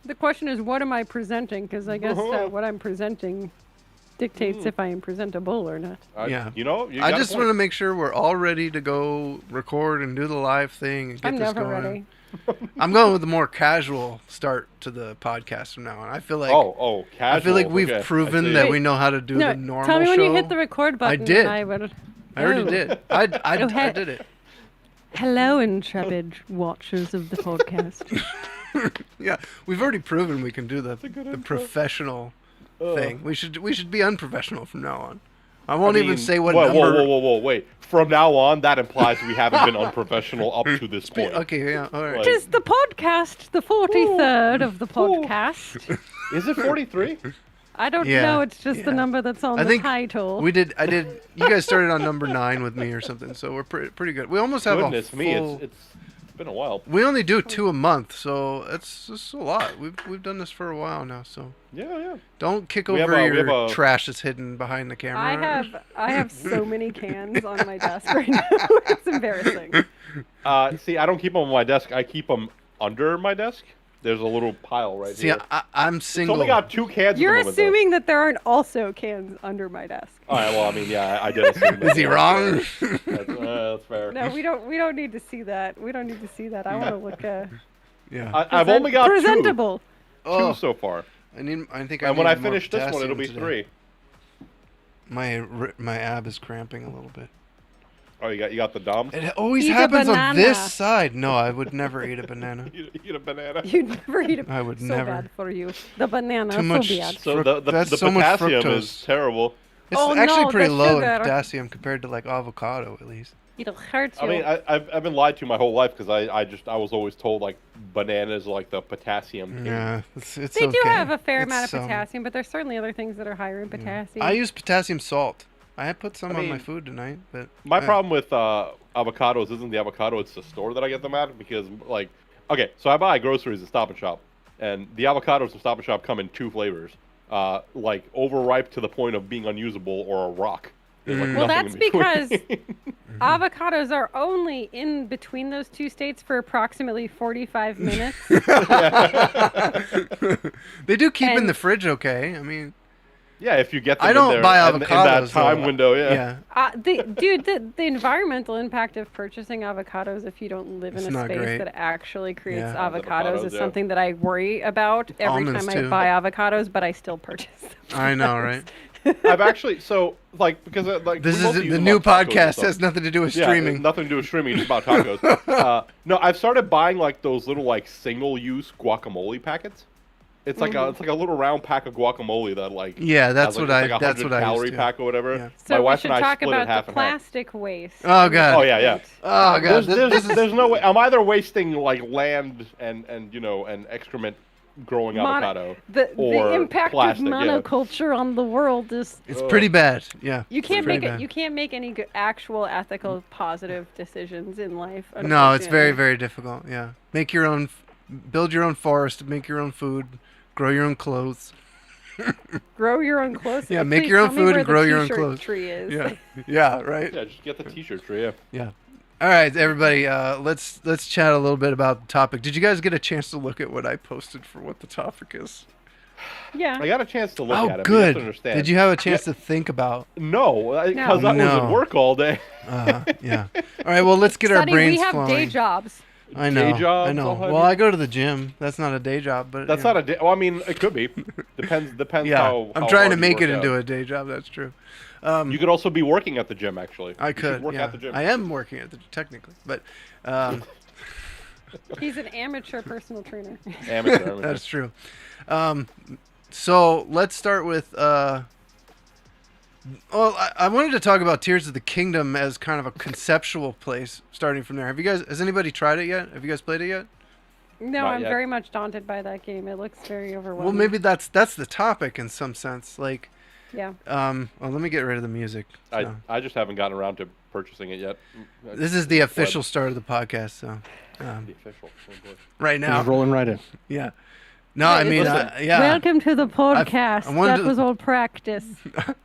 The question is, what am I presenting? Because I guess what I'm presenting dictates if I am presentable or not. Yeah. You know, you I got a just point. want to make sure we're all ready to go record and do the live thing and get I'm this never going. ready. I'm going with a more casual start to the podcast from now on. I feel like casual. I feel like we've Okay, I proven see. that we know how to do the normal tell me when show. you hit the record button. I did. And I would. I already Oh. did. I did it. Hello, intrepid watchers of the podcast. Yeah, we've already proven we can do the professional thing. We should be unprofessional from now on. I won't even say what number. Whoa, wait. From now on, that implies we haven't been unprofessional up to this point. Okay, yeah, all right. Like- It is the podcast, the 43rd of the podcast. Is it 43? I don't Yeah, know. It's just the yeah. number that's on I the think title. I did. You guys started on number 9 with me or something, so we're pretty good. We almost have Goodness a full. me, it's been a while. We only do 2 a month, so it's a lot. We've done this for a while now, so Yeah. don't kick We have over a- we your have a- trash that's hidden behind the camera. I have so many cans on my desk right now. It's embarrassing. See, I don't keep them on my desk. I keep them under my desk. There's a little pile right See, here. I'm It's single. only got 2 cans. You're at the moment, though. assuming that there aren't also cans under my desk. All right. Well, I mean, yeah, I did assume that. Is he wrong? That's fair. No, we don't need to see that. We don't need to see that. I want to look Yeah. I've only got presentable. two so far. I think I And need when I more finish this one, potassium it'll be today. 3. My ab is cramping a little bit. Oh, you got the DOMs? It always Eat a happens on banana. this side. No, I would never eat a banana. Eat a banana. You'd never eat it. I would so never. bad for you. The banana, Too much so bad. So That's the so much potassium fructose. is terrible. It's Oh, actually no, pretty the low in sugar. potassium compared to like avocado, at least. It'll hurt you. I mean, I've been lied to my whole life because I was always told like bananas are like the potassium. king. Yeah, it's they okay. do have a fair It's, amount of potassium, but there's certainly other things that are higher in potassium. I use potassium salt. I had put some I on my mean, food tonight, but My problem with avocados isn't the avocado; it's the store that I get them at. Because like, okay, so I buy groceries at Stop and Shop, and the avocados from Stop and Shop come in 2 flavors, like overripe to the point of being unusable, or a rock. There's, like, well, nothing that's in between. because avocados are only in between those 2 states for approximately 45 minutes. they do keep in And- the fridge okay. I mean, Yeah, if you get them I don't in there buy in that avocados time though. window, yeah. The environmental impact of purchasing avocados if you don't live It's in a not space great. that actually creates Yeah. avocados is Avocados, yeah. something that I worry about every Almonds, time I too. buy avocados, but I still purchase them. I know, right? I've actually because like This we is mostly use the them new on tacos and podcast. stuff. Has nothing to do with Yeah, streaming. nothing to do with streaming. It's about tacos. No, I've started buying like those little like single-use guacamole packets. It's like a little round pack of guacamole that like Yeah, that's has, like, what it's like that's 100 what I calorie used to. pack or whatever. Yeah. So My we wife should and I talk split it about half the and half. plastic waste. Oh god. Oh yeah. Oh god. There's no way. I'm either wasting like land and excrement growing avocado, The or impact plastic, of yeah. monoculture on the world is It's pretty bad. Yeah. you can't pretty make it. bad. You can't make any actual ethical positive decisions in life. No, it's very unfortunately. very difficult. Yeah. Make your own, build your own forest, make your own food, grow your own clothes. Grow your own clothes. Yeah, Please make your own tell me food where and the grow your own t-shirt clothes. Tree is. Yeah. Yeah. Right. Yeah, just get the t-shirt tree. Yeah. Yeah. All right, everybody. Let's chat a little bit about the topic. Did you guys get a chance to look at what I posted for what the topic is? Yeah. I got a chance to look Oh, at it. But you have good. to understand. Did you have a chance to think about? No, because I was No. at work all day. Yeah. All right. Well, let's get our Sonny, brains we have flowing. day jobs. I know. Day jobs, I know. all Well, I go to the gym. That's not a day job, but That's not a day. Well, I mean, it could be. Depends. Yeah. how. I'm how trying hard to you make work it into out. a day job. That's true. You could also be working at the gym. Actually, I You should could. work Yeah. at the gym. I am working at the technically, but He's an amateur personal trainer. Amateur. that's true. So let's start with. Well, I wanted to talk about Tears of the Kingdom as kind of a conceptual place. Starting from there, has anybody tried it yet? Have you guys played it yet? No, Not I'm yet. very much daunted by that game. It looks very overwhelming. Well, maybe that's the topic in some sense. Like, Yeah. well, let me get rid of the music. so. I just haven't gotten around to purchasing it yet. This is the official start of the podcast. So, The official. Oh, boy. right now, Just rolling right in. yeah. No, I mean, Listen, yeah. Welcome to the podcast. I wanted That to- was all practice.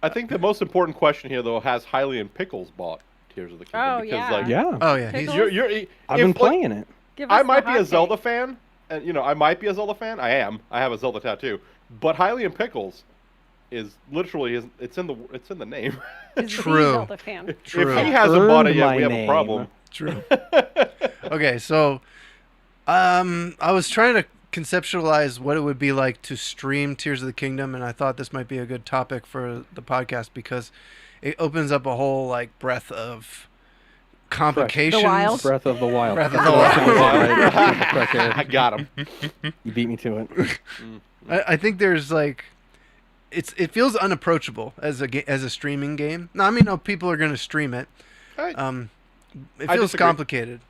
I think the most important question here, though, has Highly and Pickles bought Tears of the Kingdom? Oh, because, yeah. like, Yeah. Oh yeah, he's Pickles? you're I've been playing it. Give I us might the be a hot Zelda take. fan, and you know, I might be a Zelda fan. I am. I have a Zelda tattoo. But Hylian Pickles is literally it's in the name. Is True. the Zelda fan. True. If he hasn't bought it yet, my we have name. a problem. True. Okay, so I was trying to conceptualize what it would be like to stream Tears of the Kingdom, and I thought this might be a good topic for the podcast because it opens up a whole like breadth of complications. The Wild. Breath of the Wild. Breath of the Wild. I got him. You beat me to it. I think there's like it feels unapproachable as a streaming game. No, I mean no, people are going to stream it. It I feels disagree. complicated.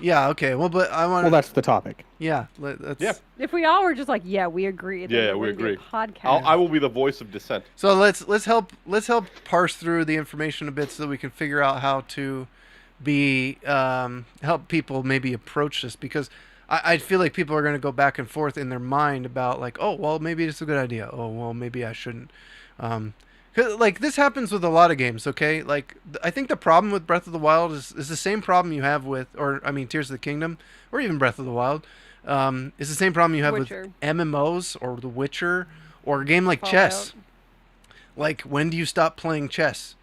Yeah, okay. Well, but I want Well, that's the topic. yeah, that's Yeah. If we all were just like, yeah, we agree. then Yeah, it we wouldn't be a agree. Podcast. I will be the voice of dissent. So let's help parse through the information a bit so that we can figure out how to be help people maybe approach this, because I feel like people are going to go back and forth in their mind about like, oh well, maybe it's a good idea. Oh well, maybe I shouldn't. 'Cause, like this happens with a lot of games. Okay, like I think the problem with Breath of the Wild is the same problem you have with, or I mean Tears of the Kingdom, or even Breath of the Wild. It's the same problem you have Witcher. with MMOs or The Witcher or a game like chess. Fallout. Like, when do you stop playing chess?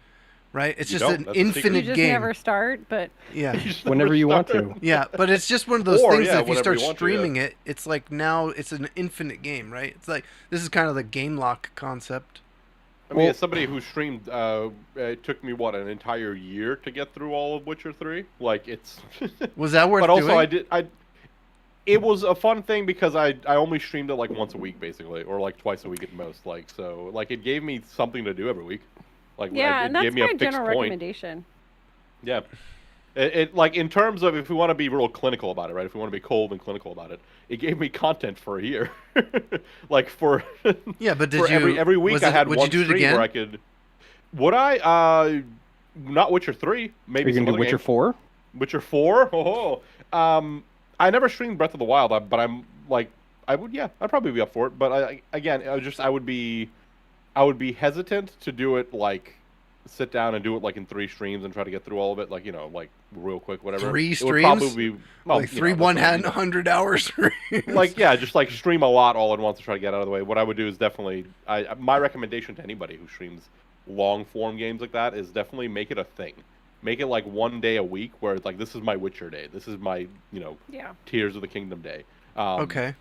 Right? It's You just don't. an That's the secret. You infinite just game. never start, but Yeah. Whenever you want to. Yeah, but it's just one of those Or, things yeah, that if you whenever start you want to, yeah. streaming it, it's like now it's an infinite game, right? It's like this is kind of the game lock concept. I mean, Well- as somebody who streamed, it took me an entire year to get through all of Witcher 3. Like it's. Was that worth But also, doing? It was a fun thing because I only streamed it like once a week basically, or like twice a week at most. Like so, like it gave me something to do every week. Like yeah, it and that's gave me a my fixed general point. recommendation. Yeah. It like in terms of if we want to be real clinical about it, right? If we want to be cold and clinical about it, it gave me content for a year. Like for Yeah, but did for you every week was I it- had would one you do it stream again? where I could. Would I? Not Witcher 3. Are Maybe you some gonna do other Witcher game. 4? Witcher 4. Oh. I never streamed Breath of the Wild, but I'm like I would. Yeah, I'd probably be up for it. But I would be hesitant to do it like. Sit down and do it like in 3 streams and try to get through all of it, like you know, like real quick, whatever. 3 It would streams? probably be well, like you 3 know, that's what I mean. 100-hour streams? Like yeah, just like stream a lot all at once to try to get out of the way. What I would do is definitely, my recommendation to anybody who streams long form games like that is definitely make it a thing. Make it like one day a week where it's like this is my Witcher day, this is my Yeah. Tears of the Kingdom day. Okay.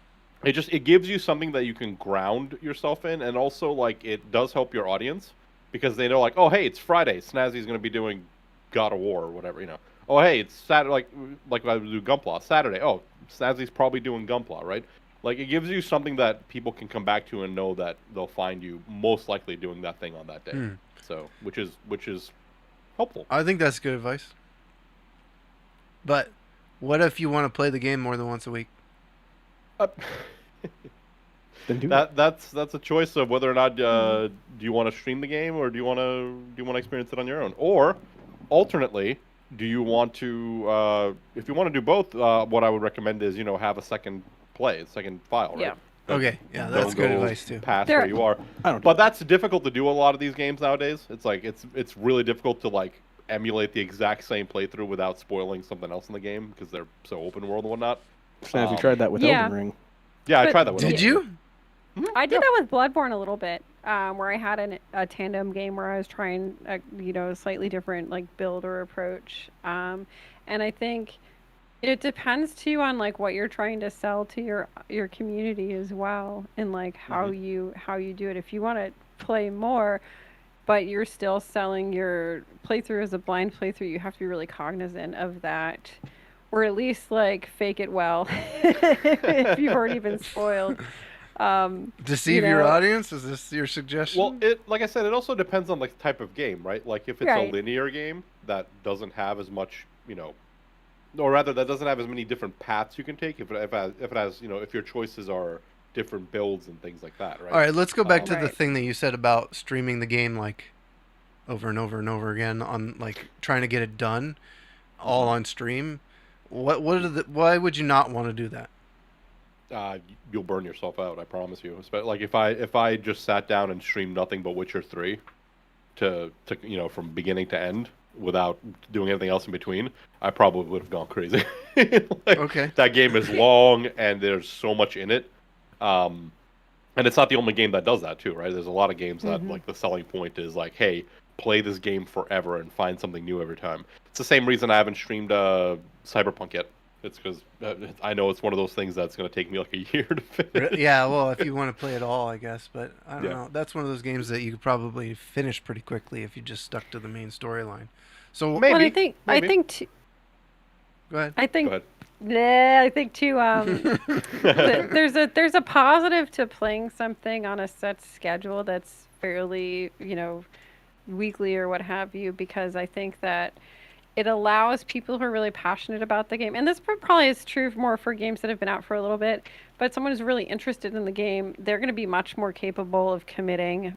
It gives you something that you can ground yourself in, and also like it does help your audience because they know like, oh hey, it's Friday, Snazzy's gonna be doing God of War or whatever, you know. Oh hey, it's Saturday, like I would do Gunpla. Saturday, oh Snazzy's probably doing Gunpla, right? Like it gives you something that people can come back to and know that they'll find you most likely doing that thing on that day. So which is helpful. I think that's good advice. But what if you want to play the game more than once a week? Then do it. That's a choice of whether or not do you want to stream the game or do you want to experience it on your own, or alternately do you want to if you want to do both, what I would recommend is have a second file, right? Yeah. Okay, yeah, that's Don't good go advice too. past There- where you are. I don't do But that's difficult to do a lot of these games nowadays. It's like it's really difficult to like emulate the exact same playthrough without spoiling something else in the game because they're so open world and whatnot. Snazzy tried that with yeah. Elden Ring. Yeah, I But- tried that with Did Elden you? Ring. I did that with Bloodborne a little bit, where I had a tandem game where I was trying, a slightly different like build or approach. And I think it depends too on like what you're trying to sell to your community as well, and like how you do it. If you want to play more, but you're still selling your playthrough as a blind playthrough, you have to be really cognizant of that, or at least like fake it well if you've already been spoiled. Deceive your audience? Is this your suggestion? Well, like I said, it also depends on the type of game, right? Like if it's Right. a linear game that doesn't have as much, or rather that doesn't have as many different paths you can take. If it has, if your choices are different builds and things like that, right? All right, let's go back to the Right. thing that you said about streaming the game like over and over and over again on like trying to get it done all on stream. Why would you not want to do that? You'll burn yourself out. I promise you. Like if I just sat down and streamed nothing but Witcher 3 to from beginning to end without doing anything else in between, I probably would have gone crazy. Okay. That game is long and there's so much in it. And it's not the only game that does that too, right? There's a lot of games that like the selling point is like, hey, play this game forever and find something new every time. It's the same reason I haven't streamed Cyberpunk yet. It's because I know it's one of those things that's going to take me like a year to finish. Yeah, well, if you want to play it all, I guess. But I don't know. That's one of those games that you could probably finish pretty quickly if you just stuck to the main storyline. So Maybe. Well, Maybe. I think too. Go ahead. I think. Go ahead. Yeah, I think too. There's a positive to playing something on a set schedule that's fairly, weekly or what have you, because I think that it allows people who are really passionate about the game, and this probably is true more for games that have been out for a little bit, but someone who's really interested in the game, they're going to be much more capable of committing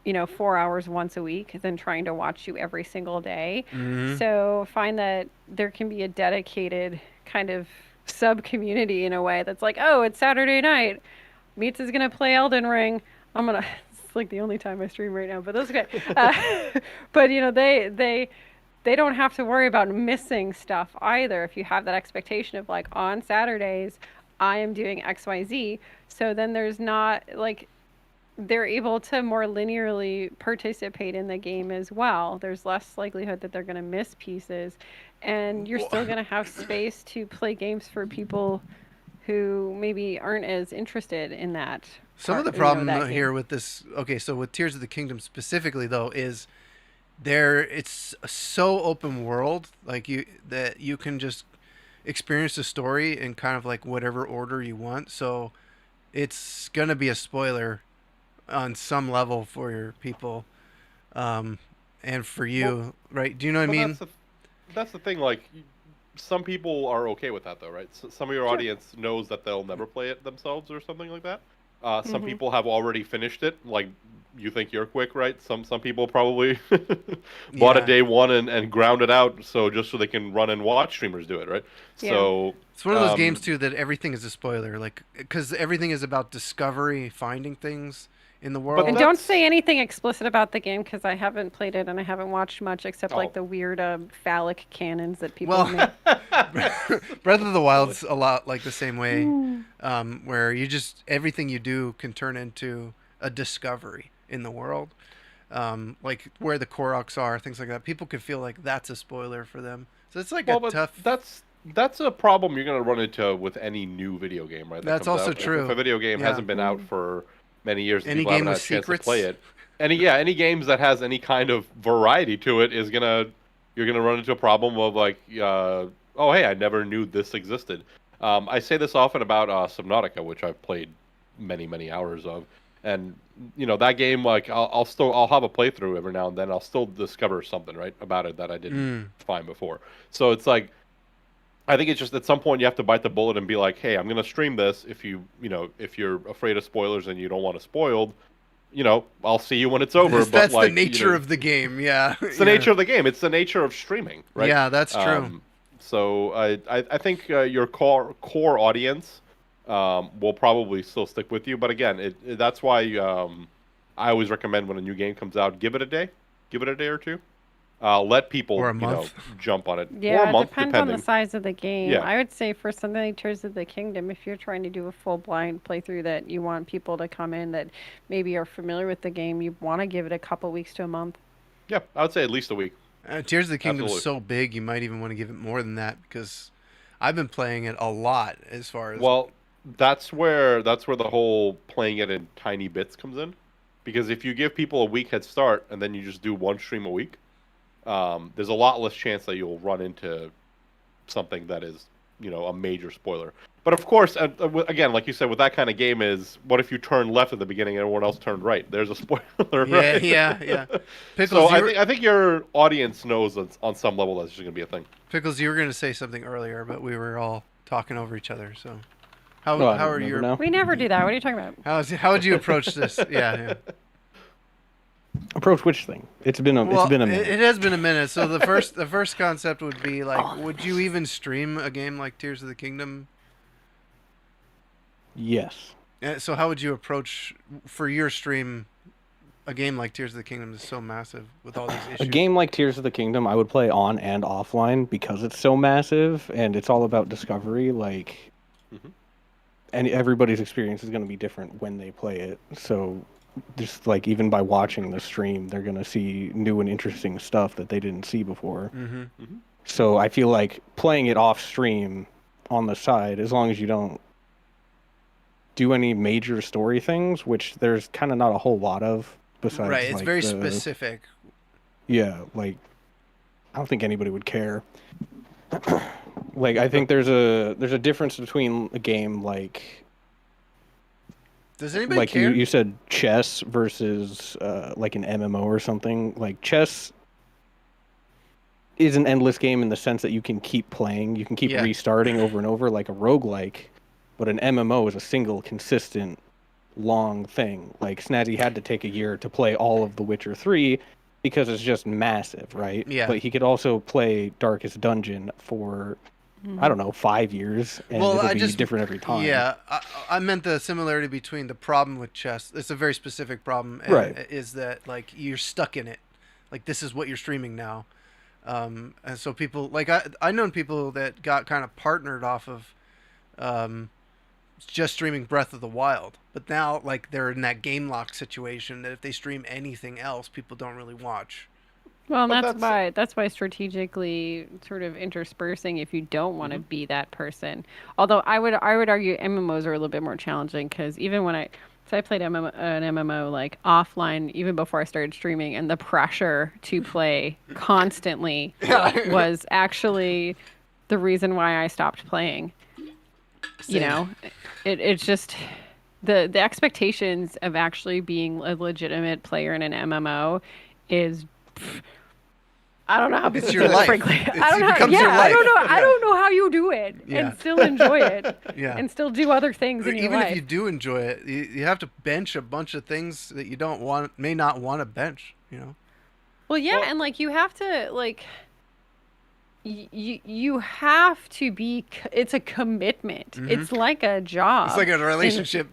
4 hours once a week than trying to watch you every single day. So find that there can be a dedicated kind of sub community in a way that's like, oh, it's Saturday night. Meets is gonna play Elden Ring. It's like the only time I stream right now, but that's okay. But they don't have to worry about missing stuff either. If you have that expectation of like on Saturdays, I am doing XYZ. So then there's not like they're able to more linearly participate in the game as well. There's less likelihood that they're going to miss pieces, and you're still going to have space to play games for people who maybe aren't as interested in that. Some of the problem here with this, okay, so with Tears of the Kingdom specifically though, is it's so open world, like that you can just experience the story in kind of like whatever order you want. So it's gonna be a spoiler on some level for your people, and for you, right? Do you know what I mean? That's the thing. Like, some people are okay with that, though, right? So some of your audience knows that they'll never play it themselves or something like that. Some people have already finished it. Like, you think you're quick, right? Some people probably bought it day one and ground it out so they can run and watch streamers do it, right? Yeah. So it's one of those games too that everything is a spoiler, like because everything is about discovery, finding things in the world. And don't say anything explicit about the game because I haven't played it and I haven't watched much except like the weird phallic cannons that people make. Breath of the Wild's a lot like the same way, where everything you do can turn into a discovery in the world, like where the Koroks are, things like that. People could feel like that's a spoiler for them. So it's like tough. That's a problem you're going to run into with any new video game, right? That's also true. If a video game hasn't been out for many years, and any people game haven't with had a chance secrets? to play it. Any games that has any kind of variety to it you're gonna run into a problem of like, oh hey, I never knew this existed. I say this often about Subnautica, which I've played many hours of, and that game, like I'll have a playthrough every now and then. I'll still discover something right about it that I didn't find before. So it's like, I think it's just at some point you have to bite the bullet and be like, hey, I'm going to stream this. If if you're afraid of spoilers and you don't want it spoiled, I'll see you when it's over. That's the nature of the game. Yeah. It's the nature of the game. It's the nature of streaming, right? Yeah, that's true. So I think your core audience will probably still stick with you. But again, that's why I always recommend when a new game comes out, give it a day or two. Let people, or a month. Jump on it. Yeah, or a month, it depends depending on the size of the game. Yeah. I would say for something like Tears of the Kingdom, if you're trying to do a full blind playthrough that you want people to come in that maybe are familiar with the game, you want to give it a couple weeks to a month. Yeah, I would say at least a week. Tears of the Kingdom is so big, you might even want to give it more than that because I've been playing it a lot as far as... Well, that's where the whole playing it in tiny bits comes in. Because if you give people a week head start and then you just do one stream a week, there's a lot less chance that you'll run into something that is, a major spoiler. But of course, again, like you said, with that kind of game is, what if you turn left at the beginning and everyone else turned right? There's a spoiler, right? Yeah. Pickles, so I think your audience knows on some level that's just going to be a thing. Pickles, you were going to say something earlier, but we were all talking over each other, so... How are your... Now. We never do that. What are you talking about? How would you approach this? Yeah. Approach which thing? It's been a minute. It has been a minute. So the first concept would be like, would you even stream a game like Tears of the Kingdom? Yes. So how would you approach for your stream a game like Tears of the Kingdom is so massive with all these issues. A game like Tears of the Kingdom, I would play on and offline because it's so massive and it's all about discovery. Like, and everybody's experience is going to be different when they play it. So, just like even by watching the stream, they're going to see new and interesting stuff that they didn't see before. So I feel like playing it off stream on the side, as long as you don't do any major story things, which there's kind of not a whole lot of besides. Right, it's like, very specific. Yeah, like I don't think anybody would care. Like I think there's a difference between a game like. Does anybody like care? you said chess versus like an MMO or something. Like chess is an endless game in the sense that you can keep playing, you can keep restarting over and over like a roguelike, but an MMO is a single consistent long thing. Like Snazzy had to take a year to play all of The Witcher 3 because it's just massive, right? Yeah. But he could also play Darkest Dungeon for I don't know, 5 years, and it'll be different every time. Yeah, I meant the similarity between the problem with chess. It's a very specific problem, right? Is that like you're stuck in it, like this is what you're streaming now, and so people like I known people that got kind of partnered off of, just streaming Breath of the Wild, but now like they're in that game lock situation that if they stream anything else, people don't really watch. Well, and that's why strategically sort of interspersing if you don't want to be that person. Although I would argue MMOs are a little bit more challenging because even when I played an MMO like offline even before I started streaming, and the pressure to play constantly was actually the reason why I stopped playing. Same. You know, it's just the expectations of actually being a legitimate player in an MMO is. I don't know how it's your life. Frankly, I don't know. I don't know how you do it and still enjoy it. And still do other things in your life. Even if you do enjoy it, you have to bench a bunch of things that you may not want to bench. You know. Well, and like you have to like. You have to be. It's a commitment. It's like a job. It's like a relationship.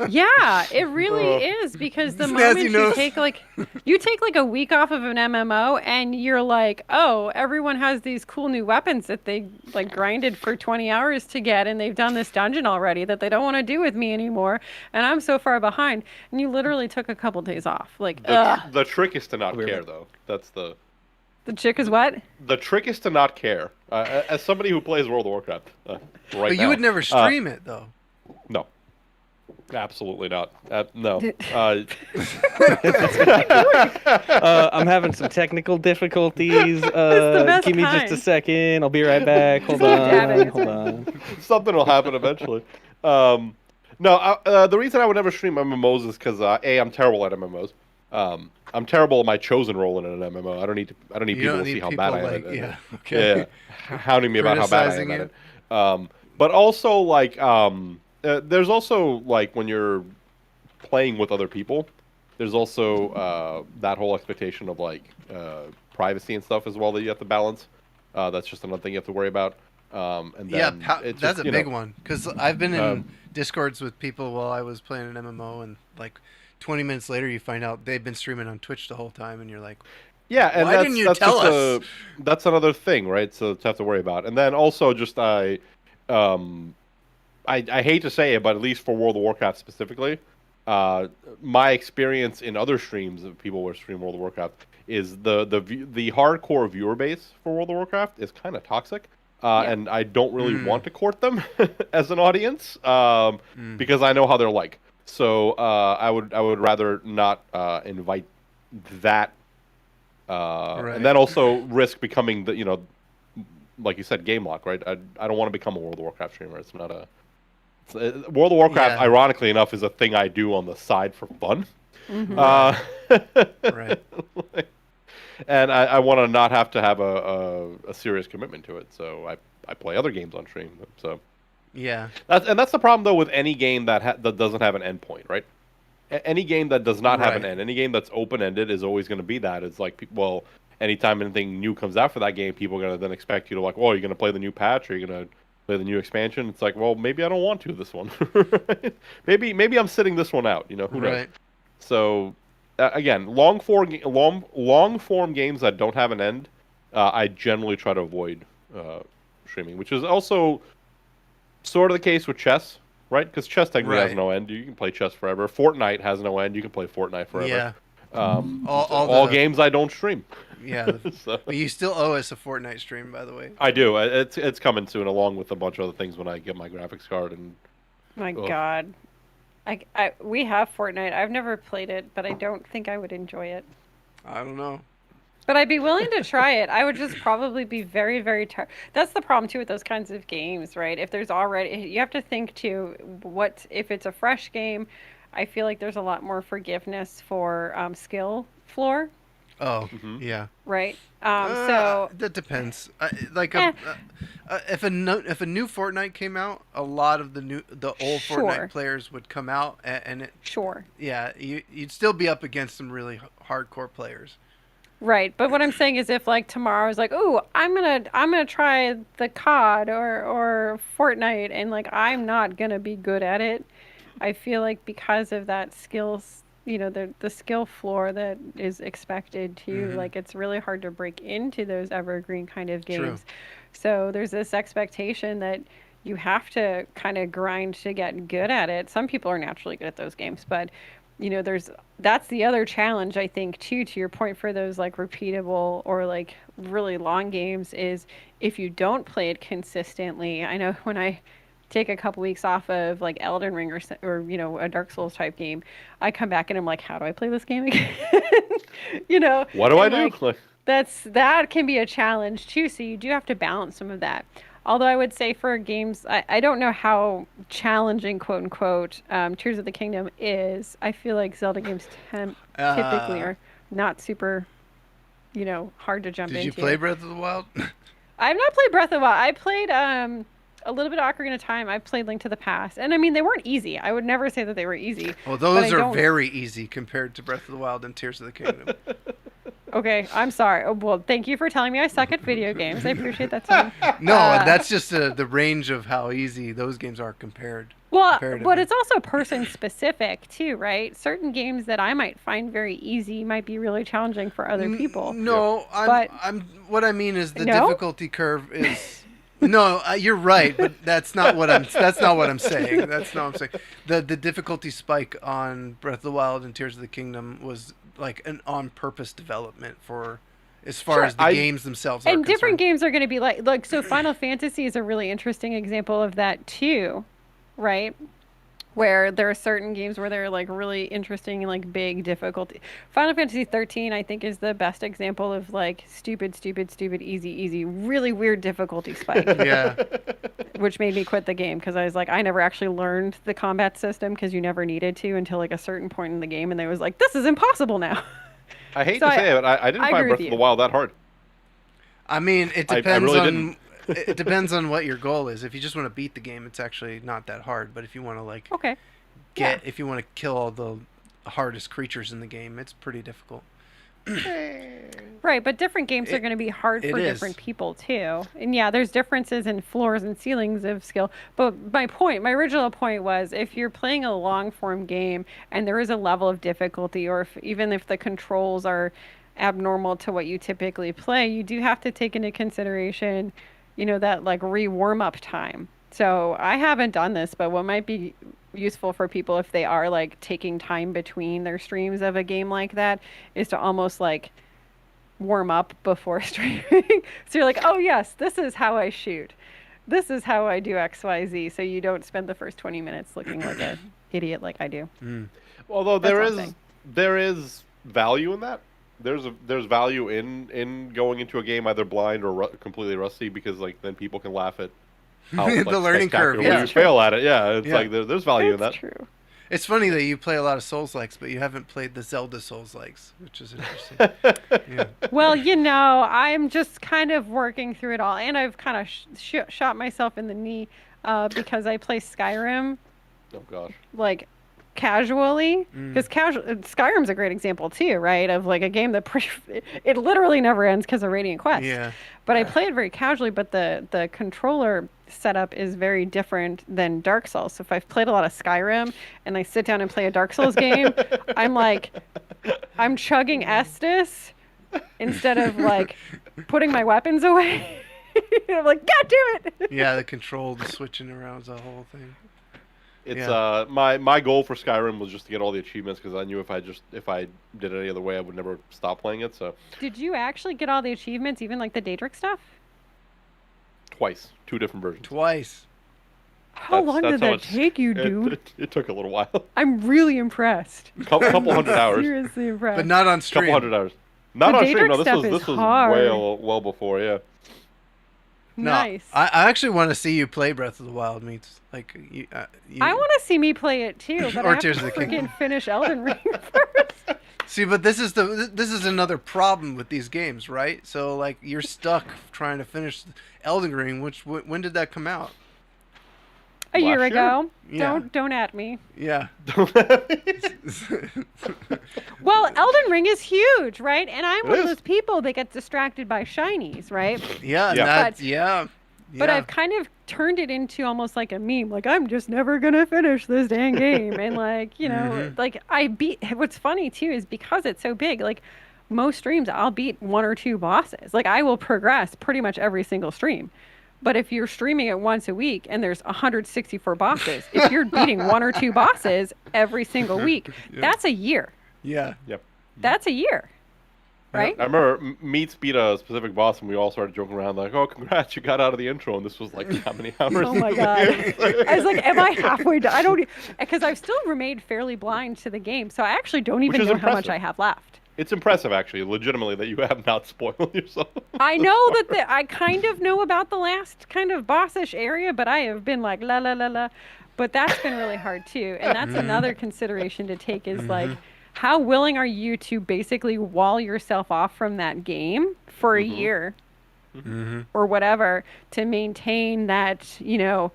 Yeah, it really is, because the moment you take like a week off of an MMO and you're like, oh, everyone has these cool new weapons that they like grinded for 20 hours to get, and they've done this dungeon already that they don't want to do with me anymore, and I'm so far behind. And you literally took a couple days off. Like the trick is to not care, though. That's the. The trick is what? The trick is to not care. As somebody who plays World of Warcraft But you would never stream it, though. No. Absolutely not. No. I'm having some technical difficulties. Give me just a second. I'll be right back. Hold on. Something will happen eventually. No, the reason I would never stream MMOs is because I'm terrible at MMOs. I'm terrible at my chosen role in an MMO. I don't need people to see how bad I am at it. Yeah, okay. Yeah, hounding me about how bad I am at it. But also, like, there's also, like, when you're playing with other people, there's also that whole expectation of, like, privacy and stuff as well that you have to balance. That's just another thing you have to worry about. And then that's a big one. Because I've been in Discords with people while I was playing an MMO, and, like, 20 minutes later, you find out they've been streaming on Twitch the whole time, and you're like, yeah, and why didn't you tell us? That's another thing, right? So to have to worry about. And then also just I hate to say it, but at least for World of Warcraft specifically, my experience in other streams of people who stream World of Warcraft is the hardcore viewer base for World of Warcraft is kind of toxic. And I don't really want to court them as an audience because I know how they're like. So I would rather not invite that, and then also risk becoming the like you said, game lock, right? I don't want to become a World of Warcraft streamer. It's not a World of Warcraft. Ironically enough, is a thing I do on the side for fun. Right. And I want to not have to have a serious commitment to it. So I play other games on stream. So. Yeah, that's the problem though with any game that doesn't have an endpoint, right? Any game that does not have an end, any game that's open ended is always going to be that. It's like, well, anytime anything new comes out for that game, people are going to then expect you to like, oh, you're going to play the new patch, or you're going to play the new expansion. It's like, well, maybe I don't want to this one. maybe I'm sitting this one out. Who knows? Right. So again, long form games that don't have an end, I generally try to avoid streaming, which is also sort of the case with chess, right? Because chess technically has Right. no end. You can play chess forever. Fortnite has no end. You can play Fortnite forever. Yeah. All the games I don't stream. yeah. So, But you still owe us a Fortnite stream, by the way. I do. It's coming soon, along with a bunch of other things when I get my graphics card and. My Ugh. God. We have Fortnite. I've never played it, but I don't think I would enjoy it. I don't know. But I'd be willing to try it. I would just probably be very, very tired. That's the problem too with those kinds of games, right? If there's already, you have to think too, what if it's a fresh game? I feel like there's a lot more forgiveness for skill floor, Oh, Mhm. yeah. right? So That depends. Like Eh. if a new Fortnite came out, a lot of the old Sure. Fortnite players would come out, and it sure. yeah, you'd still be up against some really hardcore players. Right, but what I'm saying is, if like tomorrow I was like, "Ooh, I'm gonna try the COD or Fortnite," and like I'm not gonna be good at it, I feel like because of that skills, the skill floor that is expected to, Mhm. like it's really hard to break into those evergreen kind of True. games. So there's this expectation that you have to kind of grind to get good at it. Some people are naturally good at those games, but that's the other challenge I think too, to your point, for those like repeatable or like really long games, is if you don't play it consistently. I know when I take a couple weeks off of like Elden Ring or a Dark Souls type game, I come back and I'm like, how do I play this game again? What do I And do? like, that can be a challenge too. So you do have to balance some of that. Although I would say for games, I don't know how challenging, quote unquote, Tears of the Kingdom is. I feel like Zelda games typically Uh, are not super, hard to jump did into. you play Breath of the Wild? I've not played Breath of the Wild. I played a little bit of Ocarina of Time. I've played Link to the Past, and I mean they weren't easy. I would never say that they were easy. Well, but those I are don't- very easy compared to Breath of the Wild and Tears of the Kingdom. Okay, I'm sorry. Oh, well, thank you for telling me I suck at video games. I appreciate that, Tim. No, Uh, that's just the range of how easy those games are compared. Well, comparatively. but it's also person specific too, right? Certain games that I might find very easy might be really challenging for other people. No, But- I'm. What I mean is the No? difficulty curve is. No, you're right, but that's not what I'm. That's not what I'm saying. That's not what I'm saying. The difficulty spike on Breath of the Wild and Tears of the Kingdom was like an on-purpose development for, as far Sure. as the games themselves are And different concerned. games are going to be like so Final Fantasy is a really interesting example of that too, right? Where there are certain games where they're like really interesting, like big difficulty. Final Fantasy 13, I think, is the best example of like stupid, easy, really weird difficulty spike, Yeah, which made me quit the game because I was like, I never actually learned the combat system because you never needed to until like a certain point in the game, and they was like, this is impossible now. I hate So to say it, but I didn't I find agree Breath with of the you. Wild that hard. I mean, it I depends really on. didn't. It depends on what your goal is. If you just want to beat the game, it's actually not that hard. But if you want to like Okay. if you want to kill all the hardest creatures in the game, it's pretty difficult. Right, but different games are It- going to be hard it for is. different people too. And yeah, there's differences in floors and ceilings of skill. But my original point was, if you're playing a long form game and there is a level of difficulty, or even if the controls are abnormal to what you typically play, you do have to take into consideration, that like warm up time. So I haven't done this, but what might be useful for people if they are like taking time between their streams of a game like that is to almost like warm up before streaming. So you're like, oh yes, this is how I shoot. This is how I do XYZ. So you don't spend the first 20 minutes looking like an idiot like I do. Although That's there one is thing. there is value in that. There's value in going into a game either blind or completely rusty, because like then people can laugh at how The like, learning curve, spectacularly yeah. you fail at it. Yeah, it's Yeah. like there's value in That's that. true. It's funny that you play a lot of Souls-likes, but you haven't played the Zelda Souls-likes, which is interesting. Yeah. Well, I'm just kind of working through it all. And I've kind of shot myself in the knee because I play Skyrim Oh gosh. like casually, because Skyrim's a great example too, right, of like a game that it literally never ends because of Radiant Quest. Yeah. But I play it very casually, but the controller setup is very different than Dark Souls. So if I've played a lot of Skyrim and I sit down and play a Dark Souls game, I'm like, I'm chugging Estus instead of like putting my weapons away. I'm like, God damn it! Yeah, the control, the switching around is the whole thing. It's Yeah. my goal for Skyrim was just to get all the achievements because I knew if I did it any other way I would never stop playing it. So Did you actually get all the achievements, even like the Daedric stuff? twice, 2 different versions. Twice. How long did how that take you, dude? It took a little while. I'm really impressed. Couple hundred hours. Seriously impressed. But not on stream. Couple hundred hours. Not The on stream. Daedric No, stuff this is was hard. well before. Yeah. No, Nice. I actually want to see you play Breath of the Wild, Meets. Like, you, I want to see me play it too, but Or I have Tears to of the Kingdom. freaking finish Elden Ring first. See, but this is another problem with these games, right? So like you're stuck trying to finish Elden Ring. When did that come out? A year Last year? ago. Yeah. Don't at me. Yeah. Well, Elden Ring is huge, right? And I'm It one of is. those people that get distracted by shinies, right? Yeah. And Yeah. that, But- yeah. But Yeah. I've kind of turned it into almost like a meme. Like, I'm just never going to finish this dang game. And, like, you know, like, what's funny, too, is because it's so big, like, most streams, I'll beat 1 or 2 bosses. Like, I will progress pretty much every single stream. But if you're streaming it once a week and there's 164 bosses, if you're beating 1 or 2 bosses every single week, that's a year. Yeah. Yep. That's a year. Right? I remember Meats beat a specific boss, and we all started joking around like, "Oh, congrats, you got out of the intro!" And this was like how many hours? Oh my god! I was like, "Am I halfway done?" I don't, because I've still remained fairly blind to the game, so I actually don't even is know how much impressive. I have left. It's impressive, actually, legitimately, that you have not spoiled yourself. I know that I kind of know about the last kind of bossish area, but I have been like la la la la. But that's been really hard too, and that's another consideration to take is like, how willing are you to basically wall yourself off from that game for a year or whatever to maintain that, you know,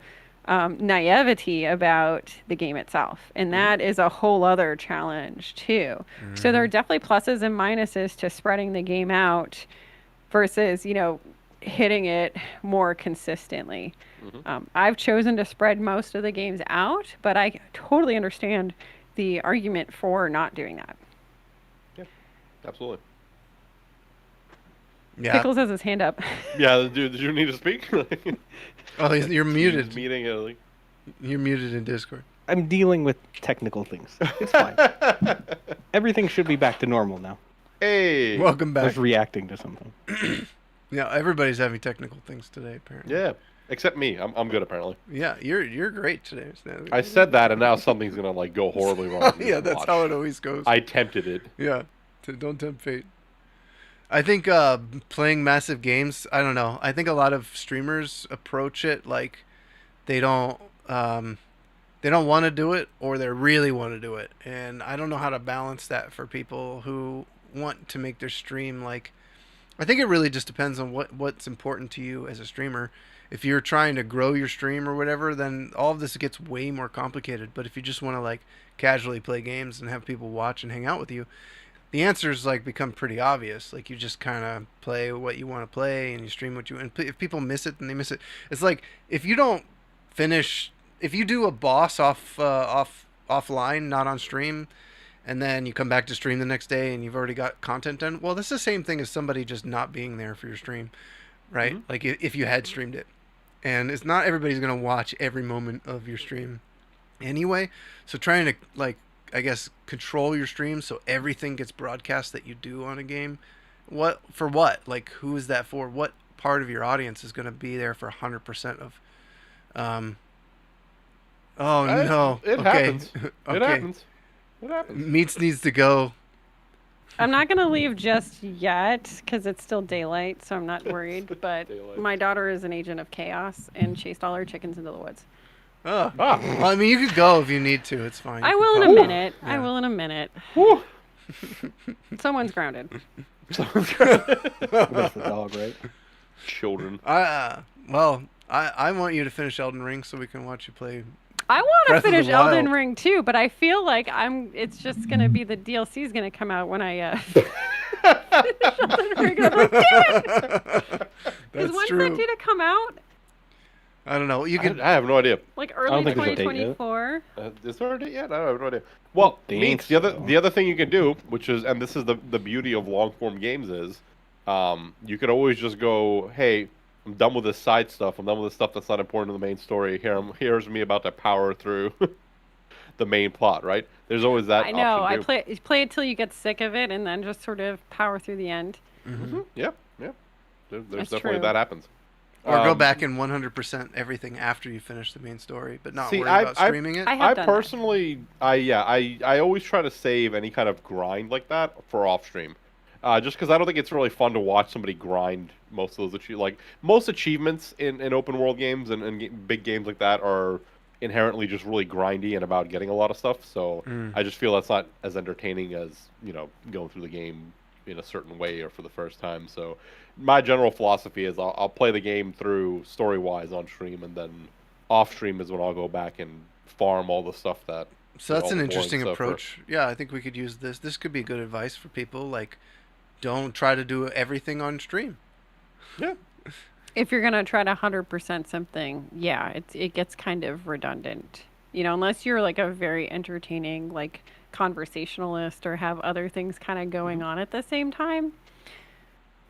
naivety about the game itself. And that is a whole other challenge too. So there are definitely pluses and minuses to spreading the game out versus, you know, hitting it more consistently. I've chosen to spread most of the games out, but I totally understand the argument for not doing that. Yeah, absolutely. Yeah. Pickles has his hand up. Yeah, dude, did you need to speak? Oh, you're muted. Meeting, like... You're muted in Discord. I'm dealing with technical things. It's fine. Everything should be back to normal now. Hey. Welcome I back. was reacting to something. Yeah, everybody's having technical things today, apparently. Yeah, except me. I'm good apparently. Yeah, you're great today. Stan. I said that, and now something's gonna like go horribly wrong. Yeah, that's Watch. how it always goes. I tempted it. Yeah, don't tempt fate. I think playing massive games, I don't know. I think a lot of streamers approach it like they don't want to do it or they really want to do it. And I don't know how to balance that for people who want to make their stream like I think it really just depends on what's important to you as a streamer. If you're trying to grow your stream or whatever, then all of this gets way more complicated. But if you just want to like casually play games and have people watch and hang out with you, the answers like become pretty obvious. Like you just kind of play what you want to play and you stream what you. And if people miss it, then they miss it. It's like if you don't finish, if you do a boss offline, not on stream, and then you come back to stream the next day and you've already got content done. Well, that's the same thing as somebody just not being there for your stream, right? Like if you had streamed it, and it's not everybody's gonna watch every moment of your stream, anyway. So trying to like. I guess control your stream so everything gets broadcast that you do on a game. What for what? Like who is that for? What part of your audience is going to be there for 100% of Oh no. It Okay. happens. It Okay. happens. It happens. Meats needs to go. I'm not going to leave just yet because it's still daylight, so I'm not worried. But Daylight. my daughter is an agent of chaos and chased all her chickens into the woods. Oh. Ah. Well, I mean, you could go if you need to. It's fine. I You will can in a pop- minute. I Yeah. will in a minute. Whew. Someone's grounded. That's the dog, right? Children. Well, I want you to finish Elden Ring so we can watch you play. I want to Breath of the finish Elden Wild. Ring too, but I feel like it's just going to be the DLC is going to come out when I finish Elden Ring. I'm like, damn it! Is That's one true. set due to come out? I don't know. You could. I have no idea. Like don't early think there's a date yet. 2024. Is there a date yet? I have no idea. Well, think Meats, the other thing you can do, which is, and this is the beauty of long form games is, you could always just go, hey, I'm done with this side stuff. I'm done with the stuff that's not important to the main story. Here's me about to power through the main plot. Right? There's always that. I know. I option too. play it till you get sick of it, and then just sort of power through the end. Yeah. There's That's definitely true. that happens. Or go back and 100% everything after you finish the main story, but not See, worry about streaming it. I have I done personally, I always try to save any kind of grind like that for off stream, just because I don't think it's really fun to watch somebody grind most of those most achievements in open world games and big games like that are inherently just really grindy and about getting a lot of stuff. So I just feel that's not as entertaining as going through the game in a certain way or for the first time. So my general philosophy is I'll play the game through story-wise on stream, and then off stream is when I'll go back and farm all the stuff that. So that's all an the boring interesting stuff approach. Yeah, I think we could use this. This could be good advice for people. Like, don't try to do everything on stream. Yeah. If you're gonna try to 100% something, yeah, it gets kind of redundant. Unless you're like a very entertaining like conversationalist or have other things kind of going on at the same time.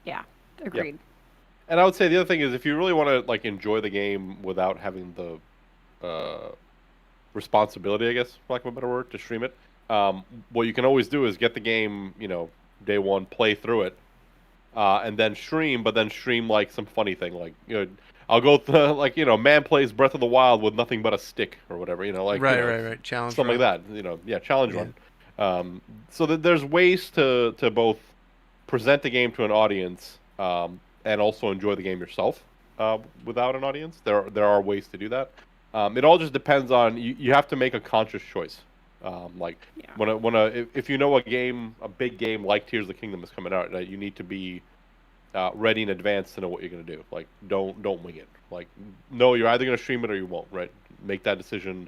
Yeah, agreed. And I would say the other thing is if you really want to enjoy the game without having the responsibility, I guess, for lack of a better word, to stream it, what you can always do is get the game, day one, play through it, and then stream, but then stream some funny thing, I'll go man plays Breath of the Wild with nothing but a stick or whatever, Right. Challenge something run. like that, challenge run. So that there's ways to both present the game to an audience and also enjoy the game yourself without an audience. There are ways to do that. It all just depends on you have to make a conscious choice. If you know a big game like Tears of the Kingdom is coming out, you need to be ready in advance to know what you're going to do. Don't wing it. No, you're either going to stream it or you won't. Right? Make that decision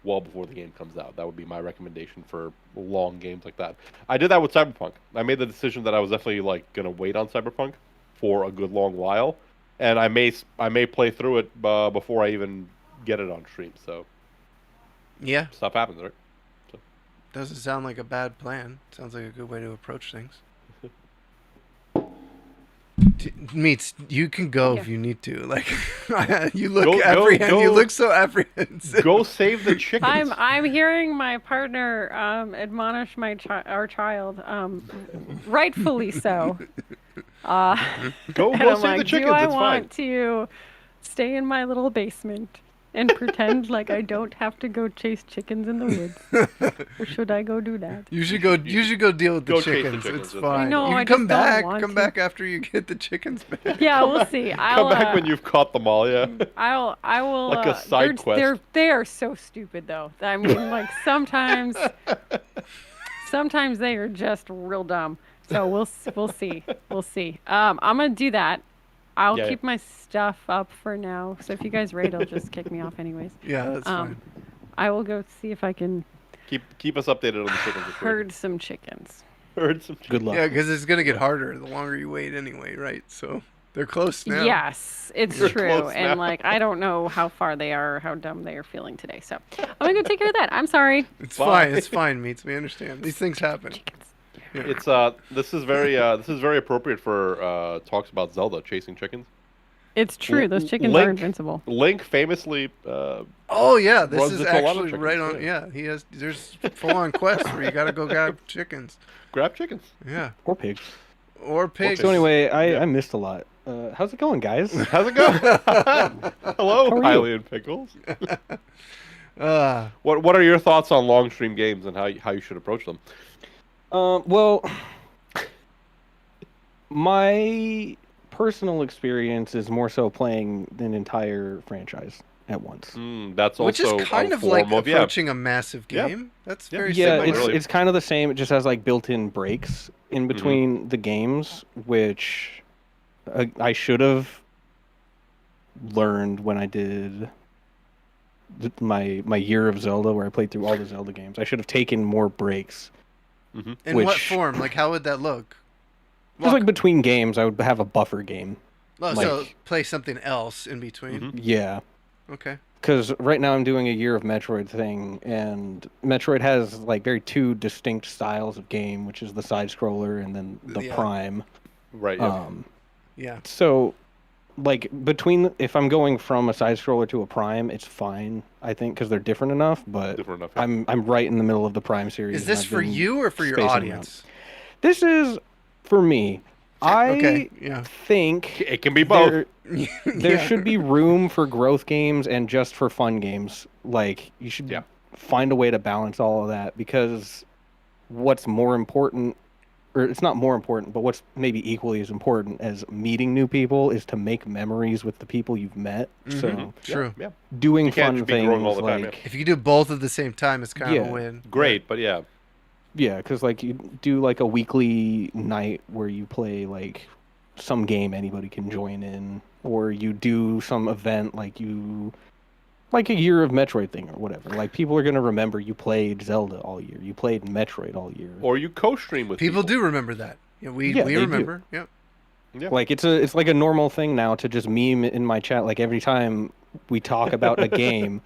well before the game comes out. That would be my recommendation for long games like that. I did that with Cyberpunk. I made the decision that I was definitely going to wait on Cyberpunk for a good long while, and I may play through it before I even get it on stream. So Yeah, stuff happens, right? So. doesn't sound like a bad plan. Sounds like a good way to approach things. Meats, you can go if you need to. You look You look so apprehensive. Go save the chickens. I'm hearing my partner admonish our child, rightfully so. Go And I'm save the like, chickens. do I It's want fine. to stay in my little basement and pretend like I don't have to go chase chickens in the woods, or should I go do that? You should go deal with the Go chase the chickens. chickens, It's it's fine. No, you I can just come don't back. want Come to. back after you get the chickens back. Yeah, we'll see. Come back when you've caught them all. Yeah. I will. Like a side quest. They are so stupid though. I mean, sometimes they are just real dumb. So we'll see. We'll see. I'm gonna do that. I'll Yeah, keep my stuff up for now. So if you guys raid, it'll just kick me off anyways. Yeah, that's fine. I will go see if I can Keep us updated on the chickens. herd some chickens. Herd some chickens. Good luck. Yeah, because it's gonna get harder the longer you wait anyway, right? So they're close now. Yes, it's You're true. close And now. I don't know how far they are or how dumb they are feeling today. So I'm gonna go take care of that. I'm sorry. It's Bye. fine. It's fine, Meats. We understand. These things happen. It's this is very appropriate for talks about Zelda chasing chickens. It's true. Those chickens Link- are invincible. Link famously Oh yeah, this runs is into a lot of actually chickens, right on. Yeah, he has. There's full-on quests where you gotta go grab chickens. grab chickens. Yeah, Or pigs. or pigs. So anyway, Yeah. I missed a lot. How's it going, guys? How's it going? Hello, How are you? Highly and Pickles. Uh, What are your thoughts on long stream games and how you should approach them? Well, my personal experience is more so playing an entire franchise at once. That's which also is kind a of like form of, approaching a massive Yeah. game. That's Yeah. very Yeah, similar. really. it's kind of the same. It just has built-in breaks in between the games, which I should have learned when I did my year of Zelda, where I played through all the Zelda games. I should have taken more breaks. In what which- form? How would that look? Just between games, I would have a buffer game. Oh, so like- play something else in between. Yeah. Okay. Because right now I'm doing a year of Metroid thing, and Metroid has like very two distinct styles of game, which is the side scroller and then the Yeah. Prime. Right. Yeah. Yeah. So like between if I'm going from a side scroller to a Prime, it's fine, I think, because they're different enough. But Different enough. Yeah. I'm right in the middle of the Prime series. Is and this I've for been you or for your spacing audience? around. This is for me. Okay. I Yeah. think It can be both. there should be room for growth games and just for fun games. Like you should find a way to balance all of that, because what's more important, or it's not more important, but what's maybe equally as important as meeting new people is to make memories with the people you've met. So True. Yeah. doing You can't fun just be growing all things the time, like If you can do both at the same time, it's kind of a win. Great, but yeah. yeah, because like you do like a weekly night where you play like some game anybody can join in, or you do some event like a year of Metroid thing or whatever. Like people are gonna remember you played Zelda all year, you played Metroid all year. Or you co-stream with People do remember that. Yeah, we Yeah, they do. remember. Yep. Yeah. Like it's like a normal thing now to just meme in my chat. Like every time we talk about a game,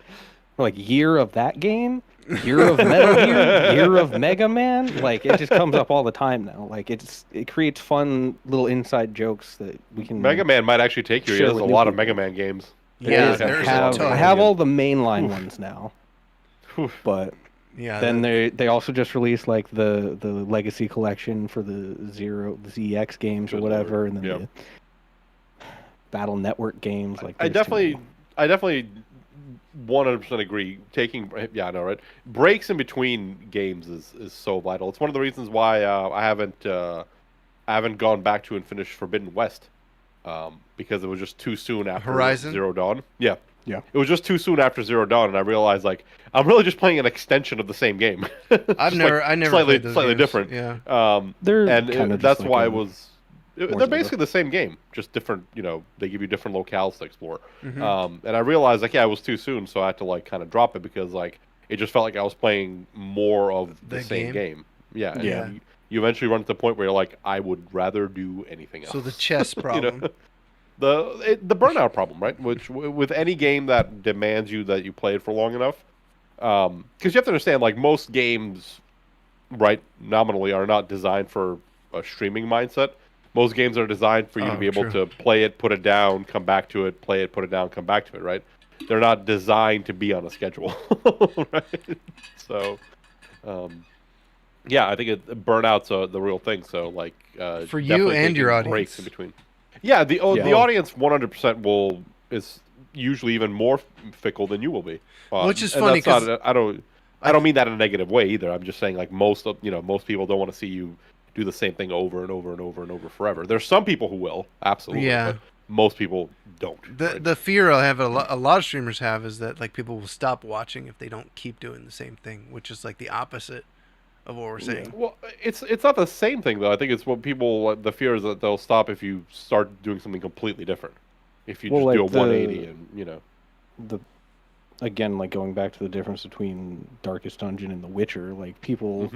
we're like year of that game, year of Metal Gear, year of Mega Man. Like it just comes up all the time now. Like it creates fun little inside jokes that we can. Mega Man might actually take you. share There's with a new lot of people. Mega Man games. Yeah, It is. there's I a have, ton. I have all the mainline ones now, but Yeah. then they also just released like the Legacy Collection for the ZX games or Good whatever, lord. and then Yep. the Battle Network games. Like I there's too many. definitely 100% agree. Taking I know, right? Breaks in between games is so vital. It's one of the reasons why I haven't gone back to and finished Forbidden West, because it was just too soon after Horizon? Zero Dawn. Yeah. Yeah. It was just too soon after Zero Dawn, and I realized like I'm really just playing an extension of the same game. I never slightly played those slightly games. different. Yeah. They're And kinda just that's like why a it was. more They're basically the same game, just different. They give you different locales to explore. Mm-hmm. And I realized like, it was too soon, so I had to like kind of drop it because like it just felt like I was playing more of the same game. Yeah. And Yeah. You eventually run to the point where you're like, I would rather do anything else. So the chess problem. The burnout problem, right? Which with any game that demands that you play it for long enough, because you have to understand, like most games, right, nominally are not designed for a streaming mindset. Most games are designed for you to be able to play it, put it down, come back to it, play it, put it down, come back to it, right? They're not designed to be on a schedule, right? So, yeah, I think burnout's the real thing. So, like, For you definitely and your taking audience. breaks in between. Yeah, the Yeah. audience 100% is usually even more fickle than you will be. Which is and funny that's 'cause I don't mean that in a negative way either. I'm just saying like most people don't want to see you do the same thing over and over and over and over forever. There's some people who will, absolutely, Yeah. but most people don't. The right? the fear I have a lot of streamers have is that like people will stop watching if they don't keep doing the same thing, which is like the opposite of what we're saying. Well, it's not the same thing though. I think it's what people the fear is that they'll stop if you start doing something completely different. If you Well, just do a like the- 180 and the again, like going back to the difference between Darkest Dungeon and The Witcher, like people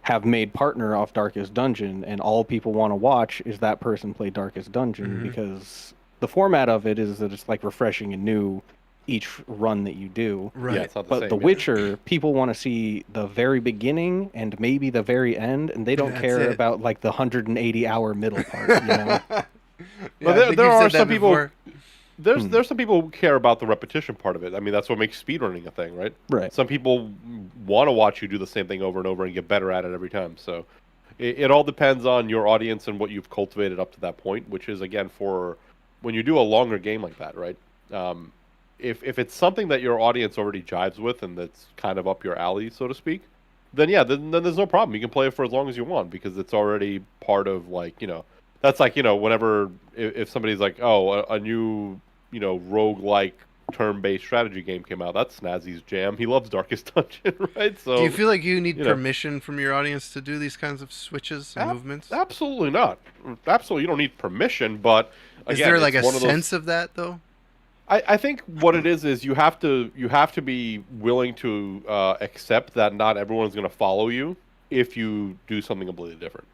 have made partner off Darkest Dungeon, and all people want to watch is that person play Darkest Dungeon because the format of it is that it's like refreshing and new each run that you do. Right. yeah, it's not the But same. The yeah. Witcher, people want to see the very beginning and maybe the very end, and they don't That's care it. about like the 180-hour middle part. You know? But I think there you've are said that some people. before. There's some people who care about the repetition part of it. I mean, that's what makes speedrunning a thing, right? Right. Some people want to watch you do the same thing over and over and get better at it every time. So it all depends on your audience and what you've cultivated up to that point, which is, again, for when you do a longer game like that, right? If it's something that your audience already jives with and that's kind of up your alley, so to speak, then yeah, then there's no problem. You can play it for as long as you want because it's already part of, like, that's like, whenever if somebody's like, oh, a new, roguelike turn-based strategy game came out, that's Snazzy's jam. He loves Darkest Dungeon, right? So Do you feel like you need you know. permission from your audience to do these kinds of switches and movements? Absolutely not. Absolutely, you don't need permission, but again, Is there like it's a one of those- sense of that though? I think what it is you have to be willing to accept that not everyone's going to follow you if you do something completely different,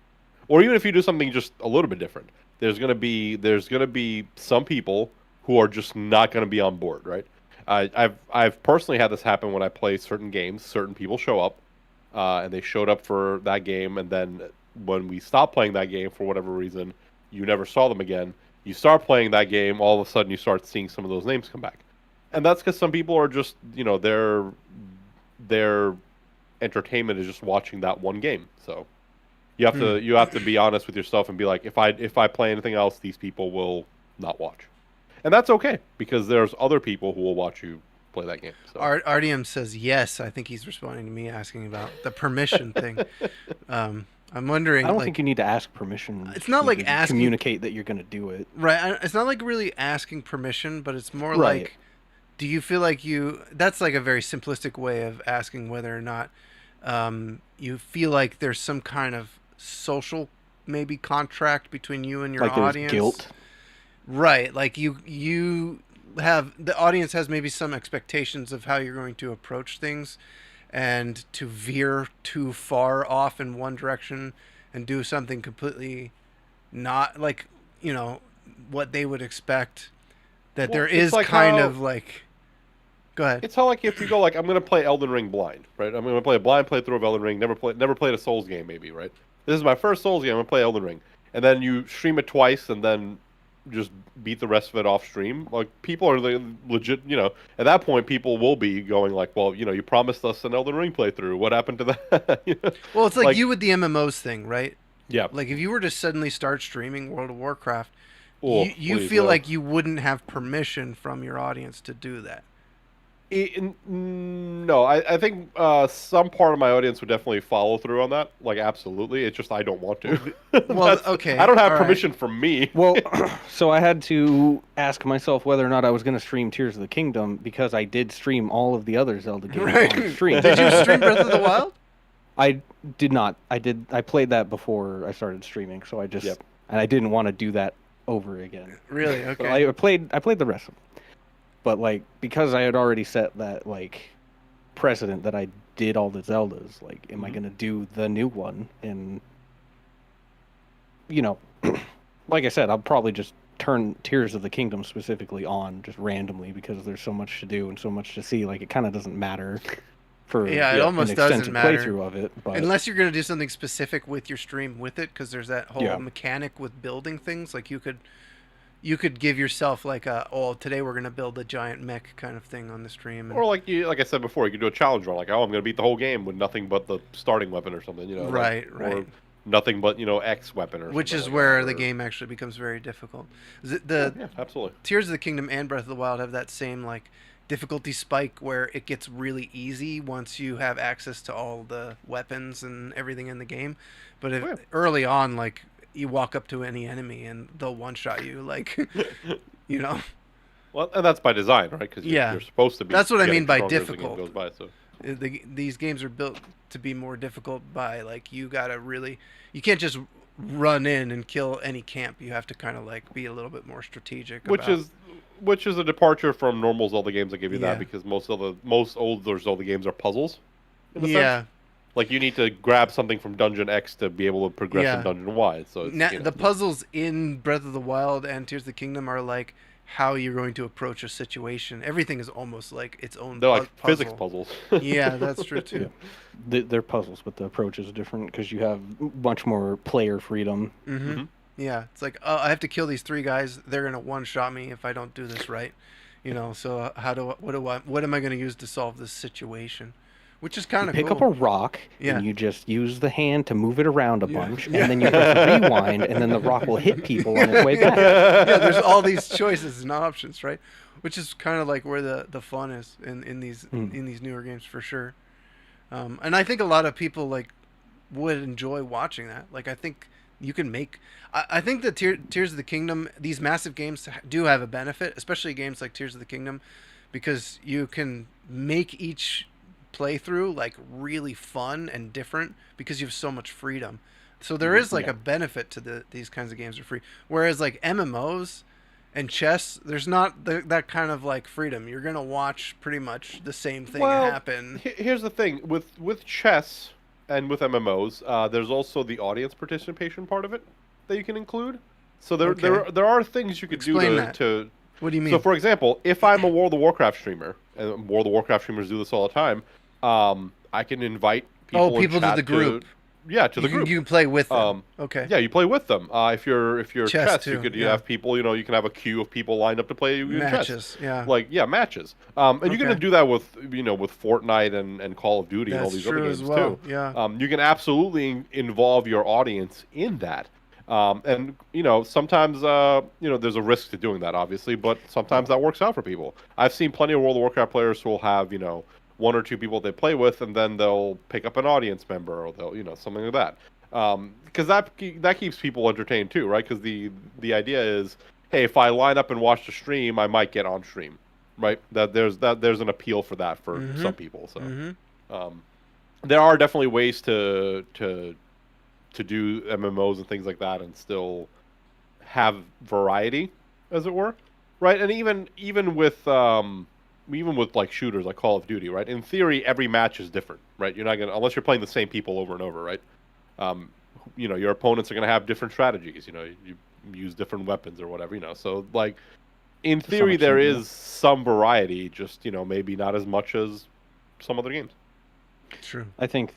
or even if you do something just a little bit different. There's going to be some people who are just not going to be on board, right? I've personally had this happen when I play certain games. Certain people show up, and they showed up for that game, and then when we stopped playing that game for whatever reason, you never saw them again. You start playing that game, all of a sudden you start seeing some of those names come back, and that's because some people are just, their entertainment is just watching that one game. So you have to be honest with yourself and be like, if I play anything else, these people will not watch. And that's okay, because there's other people who will watch you play that game. So. RDM says yes. I think he's responding to me asking about the permission thing. I'm wondering. I don't think you need to ask permission. It's not like asking. Communicate that you're going to do it. Right. It's not like really asking permission, but it's more Right. like, do you feel like you? That's like a very simplistic way of asking whether or not you feel like there's some kind of social maybe contract between you and your like there's audience. Guilt. Right, like you have, the audience has maybe some expectations of how you're going to approach things, and to veer too far off in one direction and do something completely not like, what they would expect, that there is like kind how, of like, go ahead. It's how like if you go like, I'm going to play Elden Ring blind, right? I'm going to play a blind playthrough of Elden Ring, never played a Souls game maybe, right? This is my first Souls game, I'm going to play Elden Ring. And then you stream it twice and then just beat the rest of it off stream. Like, people are legit, at that point people will be going like, well, you promised us an Elden Ring playthrough, what happened to that? Well, it's like you with the MMOs thing, right? Yeah. Like, if you were to suddenly start streaming World of Warcraft, Oh, you please, feel like you wouldn't have permission from your audience to do that. No, I think some part of my audience would definitely follow through on that. Like, absolutely. It's just I don't want to. Well, okay. I don't have all permission from me. Well, so I had to ask myself whether or not I was going to stream Tears of the Kingdom, because I did stream all of the other Zelda games on stream. Did you stream Breath of the Wild? I did not. I played that before I started streaming, so I just and I didn't want to do that over again. Really? Okay. So I played the rest of them. But like, because I had already set that like precedent that I did all the Zeldas, like, am I gonna do the new one? And like I said, I'll probably just turn Tears of the Kingdom specifically on just randomly, because there's so much to do and so much to see. Like, it kind of doesn't matter for it almost an doesn't extensive matter playthrough of it. But unless you're gonna do something specific with your stream with it, because there's that whole mechanic with building things. Like, you could give yourself like today we're gonna build a giant mech kind of thing on the stream. Or like I said before, you could do a challenge run, like, I'm gonna beat the whole game with nothing but the starting weapon or something, Right. Or nothing but X weapon or which something is like where that, the game actually becomes very difficult. yeah, absolutely. Tears of the Kingdom and Breath of the Wild have that same like difficulty spike where it gets really easy once you have access to all the weapons and everything in the game. But early on, like, you walk up to any enemy and they'll one-shot you, like, Well, and that's by design, right? Because you're supposed to be. That's what I mean by stronger as the game difficult. goes by, so. These games are built to be more difficult by, like, you can't just run in and kill any camp. You have to kind of like be a little bit more strategic. Which is a departure from normal Zelda games that give you that, because most older Zelda games are puzzles. In a sense. Like, you need to grab something from Dungeon X to be able to progress in Dungeon Y. So the puzzles in Breath of the Wild and Tears of the Kingdom are like how you're going to approach a situation. Everything is almost like its own. They're like physics puzzles. Yeah, that's true too. They're puzzles, but the approach is different because you have much more player freedom. Mm-hmm. Yeah, it's like, I have to kill these 3 guys. They're gonna one-shot me if I don't do this right. So what am I gonna use to solve this situation? Which is kind of cool. Pick up a rock, and you just use the hand to move it around a bunch, and then you press rewind, and then the rock will hit people on its way back. Yeah, there's all these choices and options, right? Which is kind of like where the fun is in these newer games, for sure. And I think a lot of people like would enjoy watching that. Like, I think you can make. I think that Tears of the Kingdom, these massive games do have a benefit, especially games like Tears of the Kingdom, because you can make each playthrough like really fun and different because you have so much freedom. So there is like a benefit to these kinds of games are free. Whereas like MMOs and chess, there's not that kind of like freedom. You're gonna watch pretty much the same thing happen. Here's the thing with chess and with MMOs, there's also the audience participation part of it that you can include. So there are things you could do to What do you mean? So, for example, if I'm a World of Warcraft streamer, and World of Warcraft streamers do this all the time, I can invite people in people to chat the group. to the group. You can play with them. Okay. Yeah, you play with them. If you're chess, too, you yeah. have people. You can have a queue of people lined up to play Matches, chess. yeah. Matches. And you're Okay. gonna do that with with Fortnite and Call of Duty and all That's these other true games as well, too. yeah. You can absolutely involve your audience in that. And sometimes there's a risk to doing that, obviously, but sometimes that works out for people. I've seen plenty of World of Warcraft players who will have one or two people they play with, and then they'll pick up an audience member, or they'll something like that. Because that keeps people entertained too, right? Because the idea is, hey, if I line up and watch the stream, I might get on stream, right? There's an appeal for that for some people. So there are definitely ways to do MMOs and things like that and still have variety, as it were, right? And even with like shooters like Call of Duty, right? In theory, every match is different, right? You're not gonna, unless you're playing the same people over and over, right? Your opponents are gonna have different strategies. You use different weapons or whatever. So like, in theory, there is some variety, just maybe not as much as some other games. True. I think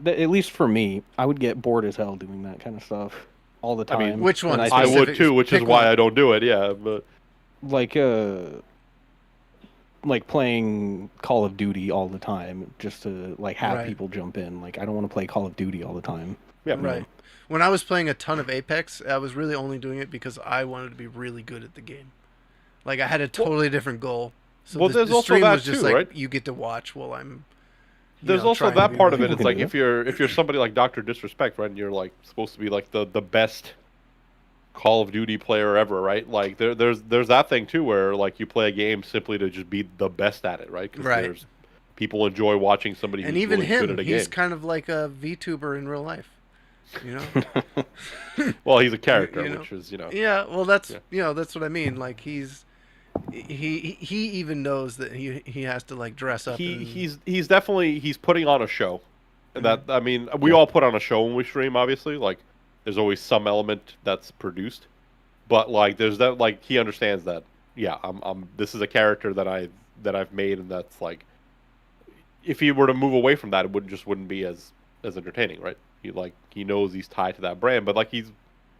at least for me, I would get bored as hell doing that kind of stuff all the time. I mean, which one? I would too, which is why I don't do it. Yeah, but like playing Call of Duty all the time, just to like have Right. people jump in. Like I don't want to play Call of Duty all the time. yeah, Right. When I was playing a ton of Apex, I was really only doing it because I wanted to be really good at the game. Like I had a totally different goal. So there's the also stream that was just too, like right? you get to watch while I'm. There's also trying to that be part of really it. It's like if you're somebody like Dr. Disrespect, right, and you're like supposed to be like the best Call of Duty player ever, right? Like there's that thing too, where like you play a game simply to just be the best at it, right? Because Right. there's people enjoy watching somebody who's And even really good him, at a he's game. kind of like a VTuber in real life. Well, he's a character, You know? which is Yeah, well, that's Yeah. that's what I mean. Like he even knows that he has to like dress up. he's definitely putting on a show, and that I mean we all put on a show when we stream. Obviously, like there's always some element that's produced, but like there's that, like he understands that. Yeah, I'm this is a character that I've made, and that's like, if he were to move away from that, it wouldn't be as entertaining, right? He knows he's tied to that brand, but like he's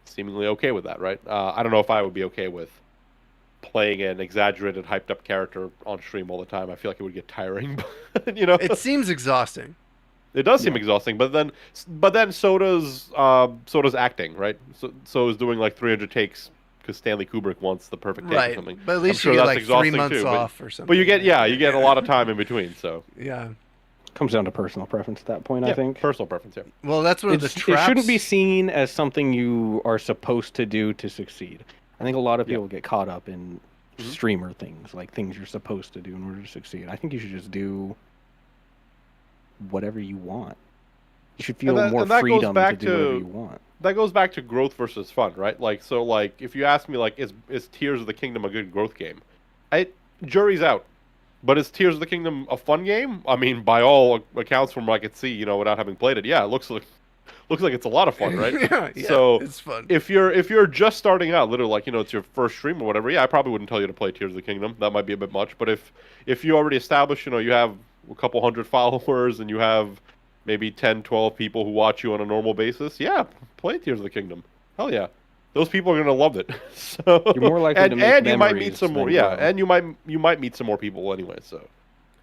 seemingly okay with that, right? I don't know if I would be okay with playing an exaggerated, hyped up character on stream all the time. I feel like it would get tiring. It seems exhausting. It does seem exhausting, but then so does acting, right? So is doing like 300 takes because Stanley Kubrick wants the perfect take or Right, something. but at least I'm sure you get that's like 3 exhausting months too, off or something. But you get a lot of time in between. So Yeah. Comes down to personal preference at that point, I think. personal preference. Yeah. Well, that's one of the It traps. shouldn't be seen as something you are supposed to do to succeed. I think a lot of people get caught up in streamer things, like things you're supposed to do in order to succeed. I think you should just do whatever you want. You should feel more and that goes freedom to back do whatever you want. That goes back to growth versus fun, right? Like, so like if you ask me like is Tears of the Kingdom a good growth game? Jury's out. But is Tears of the Kingdom a fun game? I mean, by all accounts from what I could see, without having played it, yeah, it looks like it's a lot of fun, right? yeah, so it's fun. If you're just starting out, literally like it's your first stream or whatever, yeah, I probably wouldn't tell you to play Tears of the Kingdom. That might be a bit much. But if you already established, you have a couple hundred followers and you have maybe 10, 12 people who watch you on a normal basis, yeah, play Tears of the Kingdom. Hell yeah. Those people are gonna love it. So You're more likely to make and you might meet memories some more, than yeah, grow. and you might meet some more people anyway. So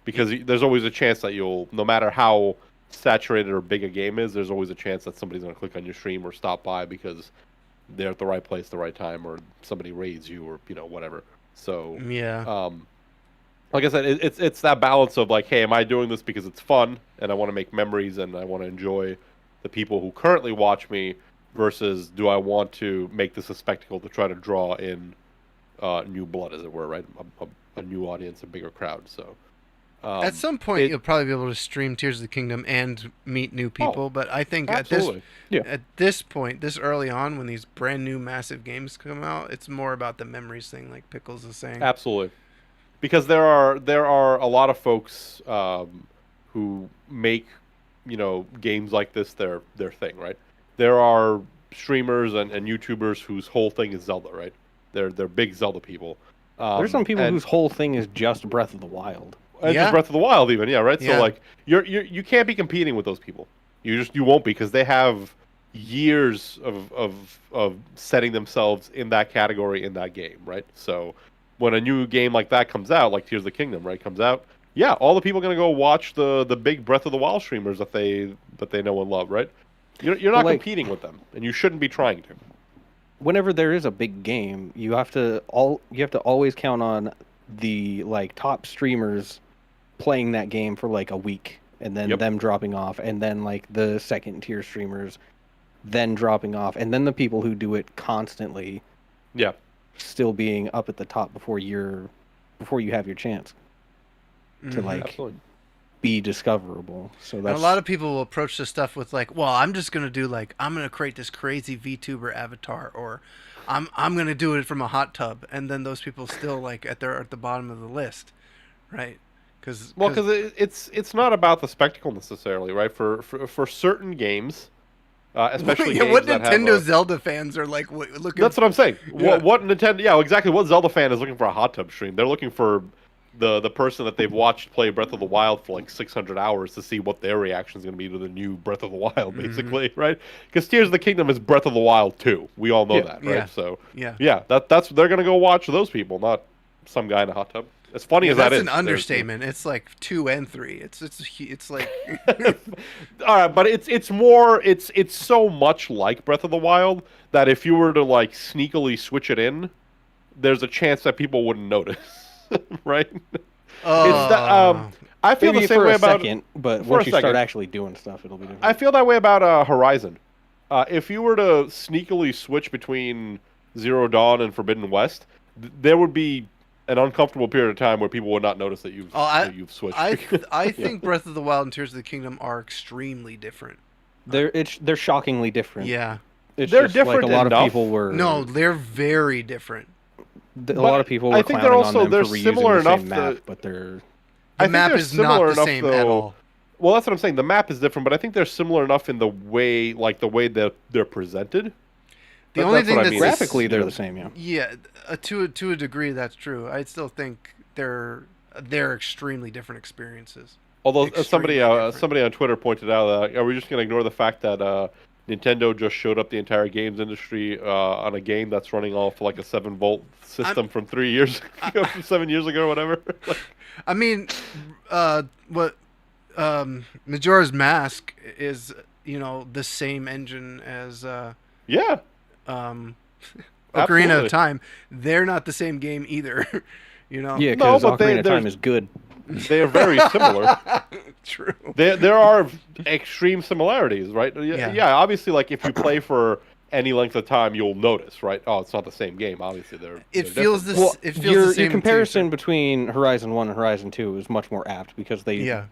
because there's always a chance that no matter how saturated or big a game is, there's always a chance that somebody's gonna click on your stream or stop by because they're at the right place, at the right time, or somebody raids you, or whatever. So Yeah. like I said, it's that balance of like, hey, am I doing this because it's fun and I want to make memories and I want to enjoy the people who currently watch me, versus do I want to make this a spectacle to try to draw in new blood, as it were, right? A new audience, a bigger crowd. So at some point, you'll probably be able to stream Tears of the Kingdom and meet new people. But I think at this point, this early on, when these brand new massive games come out, it's more about the memories thing, like Pickles is saying. Absolutely, because there are a lot of folks who make games like this their thing, right? There are streamers and YouTubers whose whole thing is Zelda, right? They're big Zelda people. There's some people and- whose whole thing is just Breath of the Wild. And Yeah. just Breath of the Wild, even, yeah, right. Yeah. So like, you can't be competing with those people. You won't be, because they have years of setting themselves in that category in that game, right? So when a new game like that comes out, like Tears of the Kingdom, right, comes out, yeah, all the people are gonna go watch the big Breath of the Wild streamers that they know and love, right? You're not Like- competing with them, and you shouldn't be trying to. Whenever there is a big game, you have to always count on the like top streamers playing that game for like a week, and then Yep. them dropping off, and then like the second tier streamers then dropping off, and then the people who do it constantly Yeah. still being up at the top before you have your chance to like Absolutely. be discoverable. So And that's a lot of people will approach this stuff with like, well, I'm just gonna do like, I'm gonna create this crazy VTuber avatar, or I'm gonna do it from a hot tub, and then those people still like at the bottom of the list, right? Because it's not about the spectacle necessarily, right? For certain games, especially yeah, games what that Nintendo have Zelda fans are like looking. that's what I'm saying. Yeah. What Nintendo? Yeah, exactly. What Zelda fan is looking for a hot tub stream? They're looking for the person that they've watched play Breath of the Wild for like 600 hours to see what their reaction is going to be to the new Breath of the Wild, basically, right? Because Tears of the Kingdom is Breath of the Wild 2. We all know Yeah. that, right? Yeah. So Yeah. that's they're going to go watch those people, not some guy in a hot tub. As funny Yeah, as that that's is, an understatement. It's like 2 and 3. It's like all right, but it's so much like Breath of the Wild that if you were to like sneakily switch it in, there's a chance that people wouldn't notice, right? I feel maybe the same for way a about. second, but for once a you start second. actually doing stuff, it'll be different. I feel that way about Horizon. If you were to sneakily switch between Zero Dawn and Forbidden West, there would be an uncomfortable period of time where people would not notice that you've switched. I think Breath of the Wild and Tears of the Kingdom are extremely different. They're shockingly different. Yeah. It's They're just like different a lot enough. of people were. No, they're very different. A lot of people were I think they're clowning also on them they're for reusing similar the enough same map, to- but they're The think map they're is not similar the enough, same though. at all. Well, that's what I'm saying. The map is different, but I think they're similar enough in the way that they're presented. The only That's thing what I that's mean. graphically they're the same. Yeah. Yeah, to a degree that's true. I still think they're extremely different experiences. Although Extremely different. somebody on Twitter pointed out, are we just going to ignore the fact that Nintendo just showed up the entire games industry on a game that's running off like a 7-volt system from 3 years ago, from 7 years ago, or whatever? Like, I mean, what Majora's Mask is, the same engine as yeah, Ocarina Absolutely. of Time. They're not the same game either. Yeah, No, because but Ocarina of Time there's- is good. they are very similar. True. There are extreme similarities, right? Yeah. Yeah, obviously, like if you play for any length of time, you'll notice, right? Oh, it's not the same game. Obviously, they're Feels different. this. Well, It feels your the same. in comparison Tears. between Horizon 1 and Horizon 2 is much more apt because they Yeah.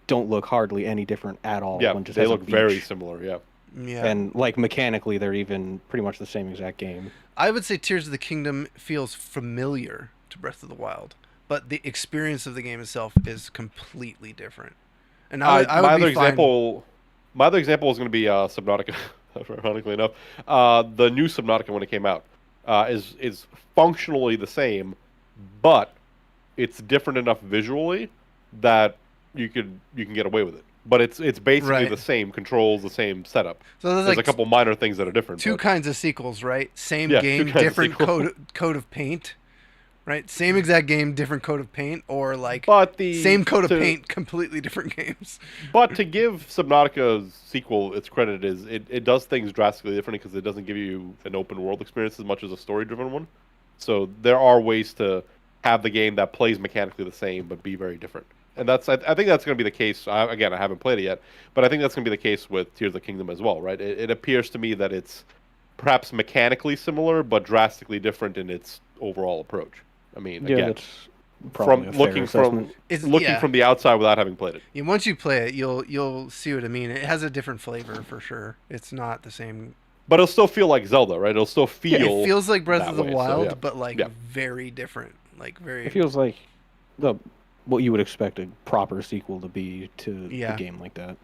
don't look hardly any different at all. Yeah, One just they has a look very beach. similar. Yeah. Yeah. And like mechanically, they're even pretty much the same exact game. I would say Tears of the Kingdom feels familiar to Breath of the Wild, but the experience of the game itself is completely different. And I would my be other fine. example, my other example is going to be Subnautica. Ironically enough, the new Subnautica when it came out is functionally the same, but it's different enough visually that you can get away with it. But it's basically Right. the same controls, the same setup. So There's there's a like couple minor things that are different. two but- kinds of sequels, right? Same Yeah, two game, kinds of different sequel. coat of paint, right? Same exact game, different coat of paint, or like But the same coat of to- paint, completely different games. But to give Subnautica's sequel its credit is it does things drastically differently because it doesn't give you an open world experience as much as a story driven one. So there are ways to have the game that plays mechanically the same but be very different. And I think that's going to be the case. Again, I haven't played it yet, but I think that's going to be the case with Tears of the Kingdom as well, right? It appears to me that it's perhaps mechanically similar but drastically different in its overall approach. I mean, Yeah, again, that's from probably a fair looking assessment. It's from the outside without having played it. Yeah, once you play it, you'll see what I mean. It has a different flavor for sure. It's not the same. But it'll still feel like Zelda, right? It'll still feel. It feels like Breath that of the way, so, Wild, yeah. but like Yeah. very different. Like very. It feels like what you would expect a proper sequel to be to Yeah. a game like that.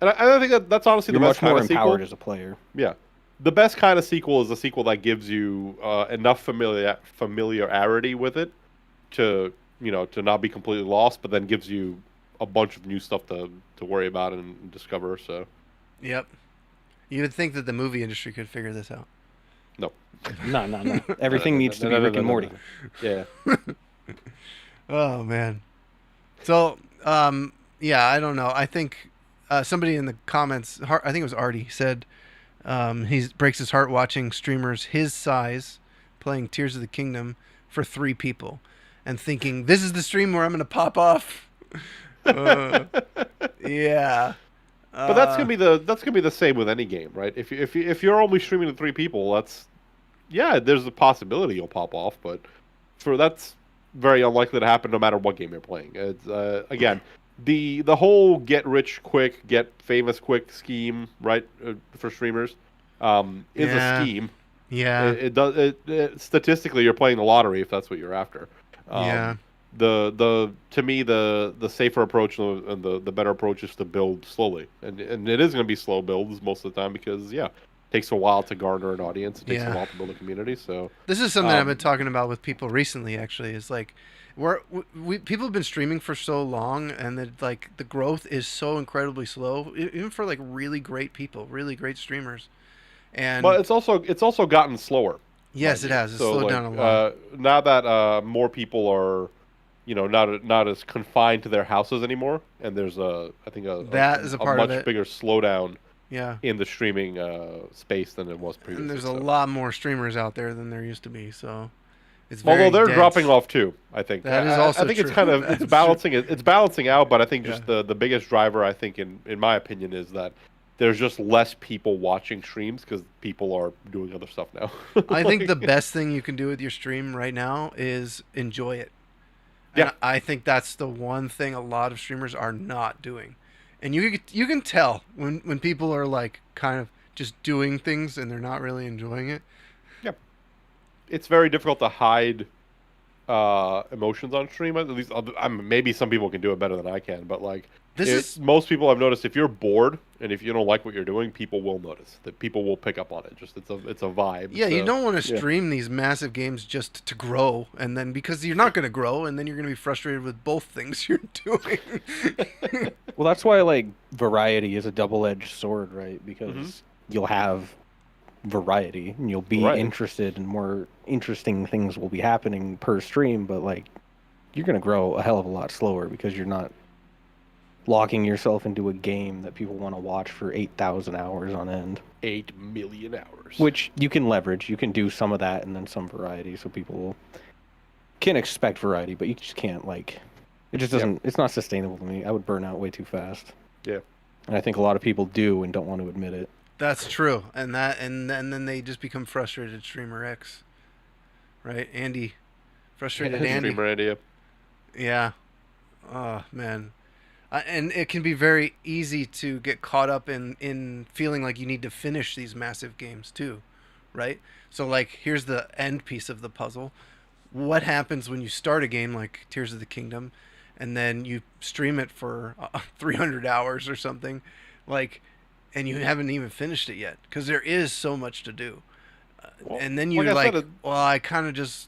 And I think that's honestly You're the best much more kind of empowered sequel. as a player. Yeah, the best kind of sequel is a sequel that gives you enough familiarity with it to to not be completely lost, but then gives you a bunch of new stuff to worry about and discover. So Yep. You would think that the movie industry could figure this out. no, No. Everything needs to be Rick and Morty. Yeah. Oh man. So, yeah, I don't know. I think somebody in the comments, I think it was Artie, said he breaks his heart watching streamers his size playing Tears of the Kingdom for 3 people, and thinking this is the stream where I'm gonna pop off. Yeah. But that's gonna be the same with any game, right? If you're only streaming to 3 people, there's a possibility you'll pop off, but that's very unlikely to happen no matter what game you're playing. It's again, the whole get rich quick, get famous quick scheme, right, for streamers, is a scheme. Yeah. Statistically, you're playing the lottery if that's what you're after. Yeah. To me the safer approach and the better approach is to build slowly, and it is going to be slow builds most of the time because it takes a while to garner an audience. It takes a while to build a community. So this is something I've been talking about with people recently. Actually, is like people have been streaming for so long, and that like the growth is so incredibly slow, even for like really great people, really great streamers. And but it's also gotten slower. Yes, it has. It's slowed down a lot. Now that more people are, not as confined to their houses anymore, and there's a much bigger slowdown. Yeah. In the streaming space than it was previously. And there's a lot more streamers out there than there used to be, so it's although they're dropping off too, I think. That is also I think true. it's kind of it's balancing out, but I think just the biggest driver, I think, in my opinion, is that there's just less people watching streams because people are doing other stuff now. I think the best thing you can do with your stream right now is enjoy it. And I think that's the one thing a lot of streamers are not doing. And you can tell when people are like kind of just doing things and they're not really enjoying it. Yep. It's very difficult to hide emotions on stream. At least maybe some people can do it better than I can, but like most people I've noticed, if you're bored and if you don't like what you're doing, people will notice. That people will pick up on it. Just it's a vibe. Yeah, so, you don't want to stream these massive games just to grow, and then because you're not going to grow, and then you're going to be frustrated with both things you're doing. Well, that's why like variety is a double-edged sword, right? Because you'll have variety and you'll be interested, and more interesting things will be happening per stream, but like you're going to grow a hell of a lot slower because you're not locking yourself into a game that people want to watch for 8,000 hours on end. 8 million hours. Which you can leverage. You can do some of that and then some variety, so people can expect variety, but you just can't, like... It just doesn't... It's not sustainable to me. I would burn out way too fast. Yeah. And I think a lot of people do and don't want to admit it. That's true. And then they just become frustrated streamer X. Right? Andy. Frustrated Andy. Streamer Andy, yeah. Oh, man. And it can be very easy to get caught up in feeling like you need to finish these massive games too, right? So like, here's the end piece of the puzzle. What happens when you start a game like Tears of the Kingdom, and then you stream it for 300 hours or something, like, and you haven't even finished it yet because there is so much to do, and then you're like, well, I kind of just,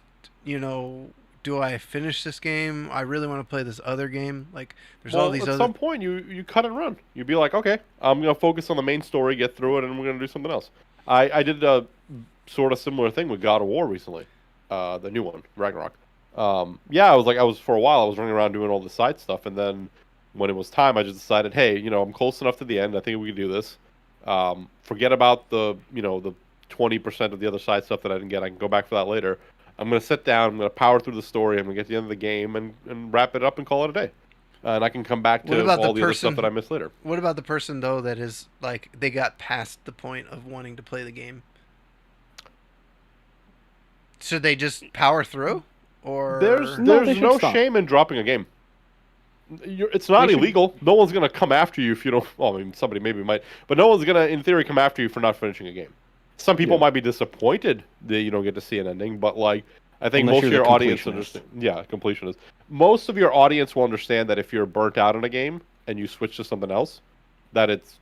do I finish this game? I really want to play this other game. Like, there's all these at some point, you cut and run. You'd be like, okay, I'm going to focus on the main story, get through it, and we're going to do something else. I did a sort of similar thing with God of War recently, the new one, Ragnarok. I was for a while, I was running around doing all the side stuff, and then when it was time, I just decided, hey, I'm close enough to the end. I think we can do this. Forget about the 20% of the other side stuff that I didn't get. I can go back for that later. I'm going to sit down, I'm going to power through the story, I'm going to get to the end of the game and wrap it up and call it a day. And I can come back to all the other stuff that I missed later. What about the person, though, that is, like, they got past the point of wanting to play the game? Should they just power through? Or There's no shame in dropping a game. It's not illegal. No one's going to come after you if you don't... Well, I mean, somebody maybe might. But no one's going to, in theory, come after you for not finishing a game. Some people might be disappointed that you don't get to see an ending, but like I think most of your audience understand. Yeah, completionist. Most of your audience will understand that if you're burnt out in a game and you switch to something else, that it's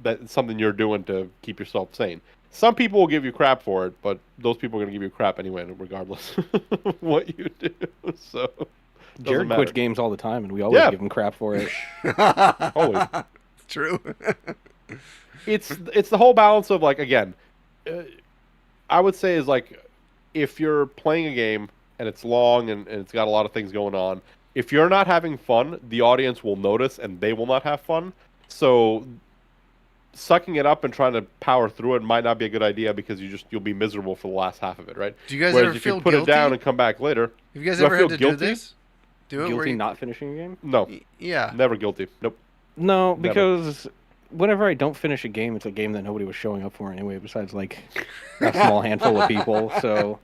that's something you're doing to keep yourself sane. Some people will give you crap for it, but those people are going to give you crap anyway, regardless of what you do. So, doesn't Jared matter. quits games all the time, and we always Yeah. give him crap for it. Always. True. It's the whole balance of like, again, I would say is like, if you're playing a game and it's long and it's got a lot of things going on, if you're not having fun, the audience will notice and they will not have fun. So sucking it up and trying to power through it might not be a good idea because you'll be miserable for the last half of it, right? Do you guys Whereas ever if feel you put guilty? it down and come back later, Have you guys do I ever feel had to do guilty? this? Do it where Guilty you... not finishing a game? No, Yeah. never guilty. Nope. No, Never. because whenever I don't finish a game, it's a game that nobody was showing up for anyway, besides like a small handful of people. So,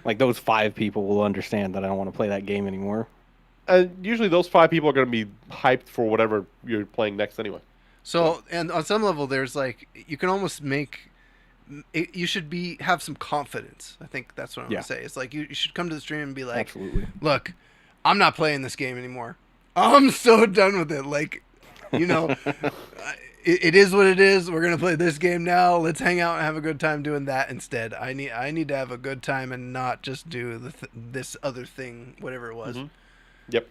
like those 5 people will understand that I don't want to play that game anymore. And usually those 5 people are going to be hyped for whatever you're playing next anyway. So, and on some level, there's like, you can almost make... you should have some confidence. I think that's what I'm going to say. It's like, you should come to the stream and be like, Absolutely. look, I'm not playing this game anymore. I'm so done with it. Like, you know, it is what it is. We're gonna play this game now. Let's hang out and have a good time doing that instead. I need to have a good time and not just do this other thing, whatever it was. Mm-hmm. Yep.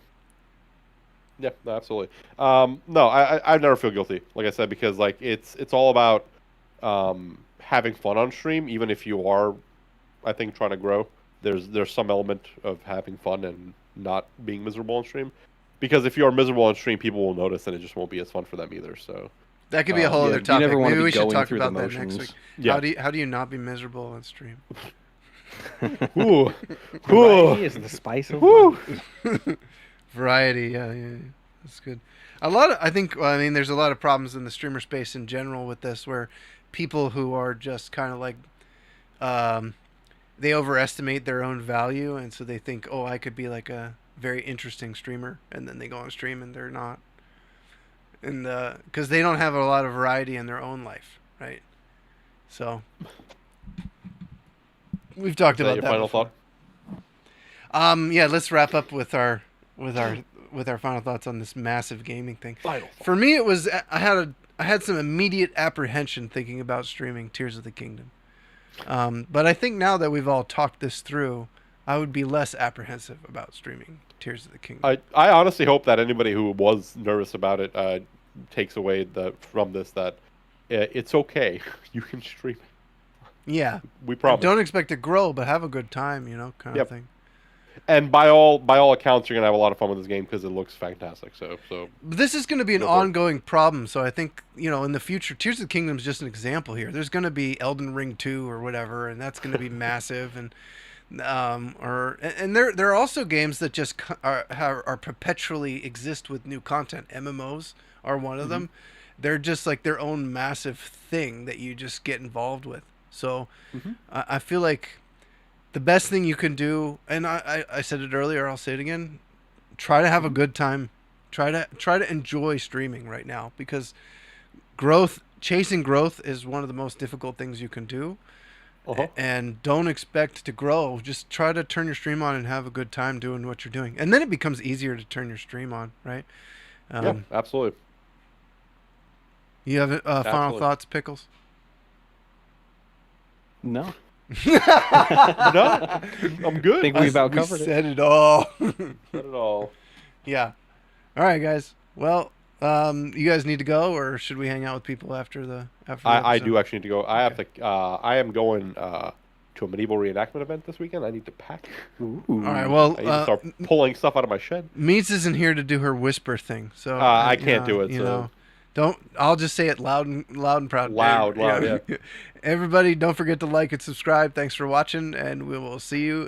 Yep. No, absolutely. No, I never feel guilty. Like I said, because like it's all about having fun on stream, even if you are, I think, trying to grow. There's some element of having fun and not being miserable on stream. Because if you are miserable on stream, people will notice, and it just won't be as fun for them either. So that could be a whole yeah, other you topic. never wanna Maybe be we should going talk through the about that next motions. week. Yeah. How do you not be miserable on stream? Ooh, Variety is the spice of Woo. life. Variety, yeah, that's good. I think, well, I mean, there's a lot of problems in the streamer space in general with this, where people who are just kind of like, they overestimate their own value, and so they think, oh, I could be like a very interesting streamer, and then they go on stream and they're not, and because they don't have a lot of variety in their own life, right? So we've talked Is that about your that final before. thought? Yeah, let's wrap up with our final thoughts on this massive gaming thing. Final thought. For me, it was I had some immediate apprehension thinking about streaming Tears of the Kingdom, but I think now that we've all talked this through, I would be less apprehensive about streaming Tears of the Kingdom. I honestly hope that anybody who was nervous about it takes away from this that it's okay. You can stream it. Yeah, We promise. don't expect to grow, but have a good time, kind of thing. And by all accounts, you're gonna have a lot of fun with this game because it looks fantastic. So But this is going to be an Go for it. ongoing problem, so I think, in the future, Tears of the Kingdom is just an example here. There's going to be Elden Ring 2 or whatever, and that's going to be massive, and there are also games that just are perpetually exist with new content. MMOs are one of them. They're just like their own massive thing that you just get involved with. So I feel like the best thing you can do, and I said it earlier, I'll say it again, try to have a good time. Try to enjoy streaming right now, because chasing growth is one of the most difficult things you can do. And don't expect to grow. Just try to turn your stream on and have a good time doing what you're doing. And then it becomes easier to turn your stream on, right? yeah, absolutely. You have final Absolutely. thoughts, Pickles? No. No, I'm good. I think we about We covered it. said it all. Not at all. Yeah. All right, guys. Well, you guys need to go, or should we hang out with people after the I episode? do actually need to go. I have to. I am going to a medieval reenactment event this weekend. I need to pack. Ooh. All right. Well, I need to start pulling stuff out of my shed. Meats isn't here to do her whisper thing, so I can't do it, You so- know, don't. I'll just say it loud and proud. Loud, yeah. Everybody, don't forget to like and subscribe. Thanks for watching, and we will see you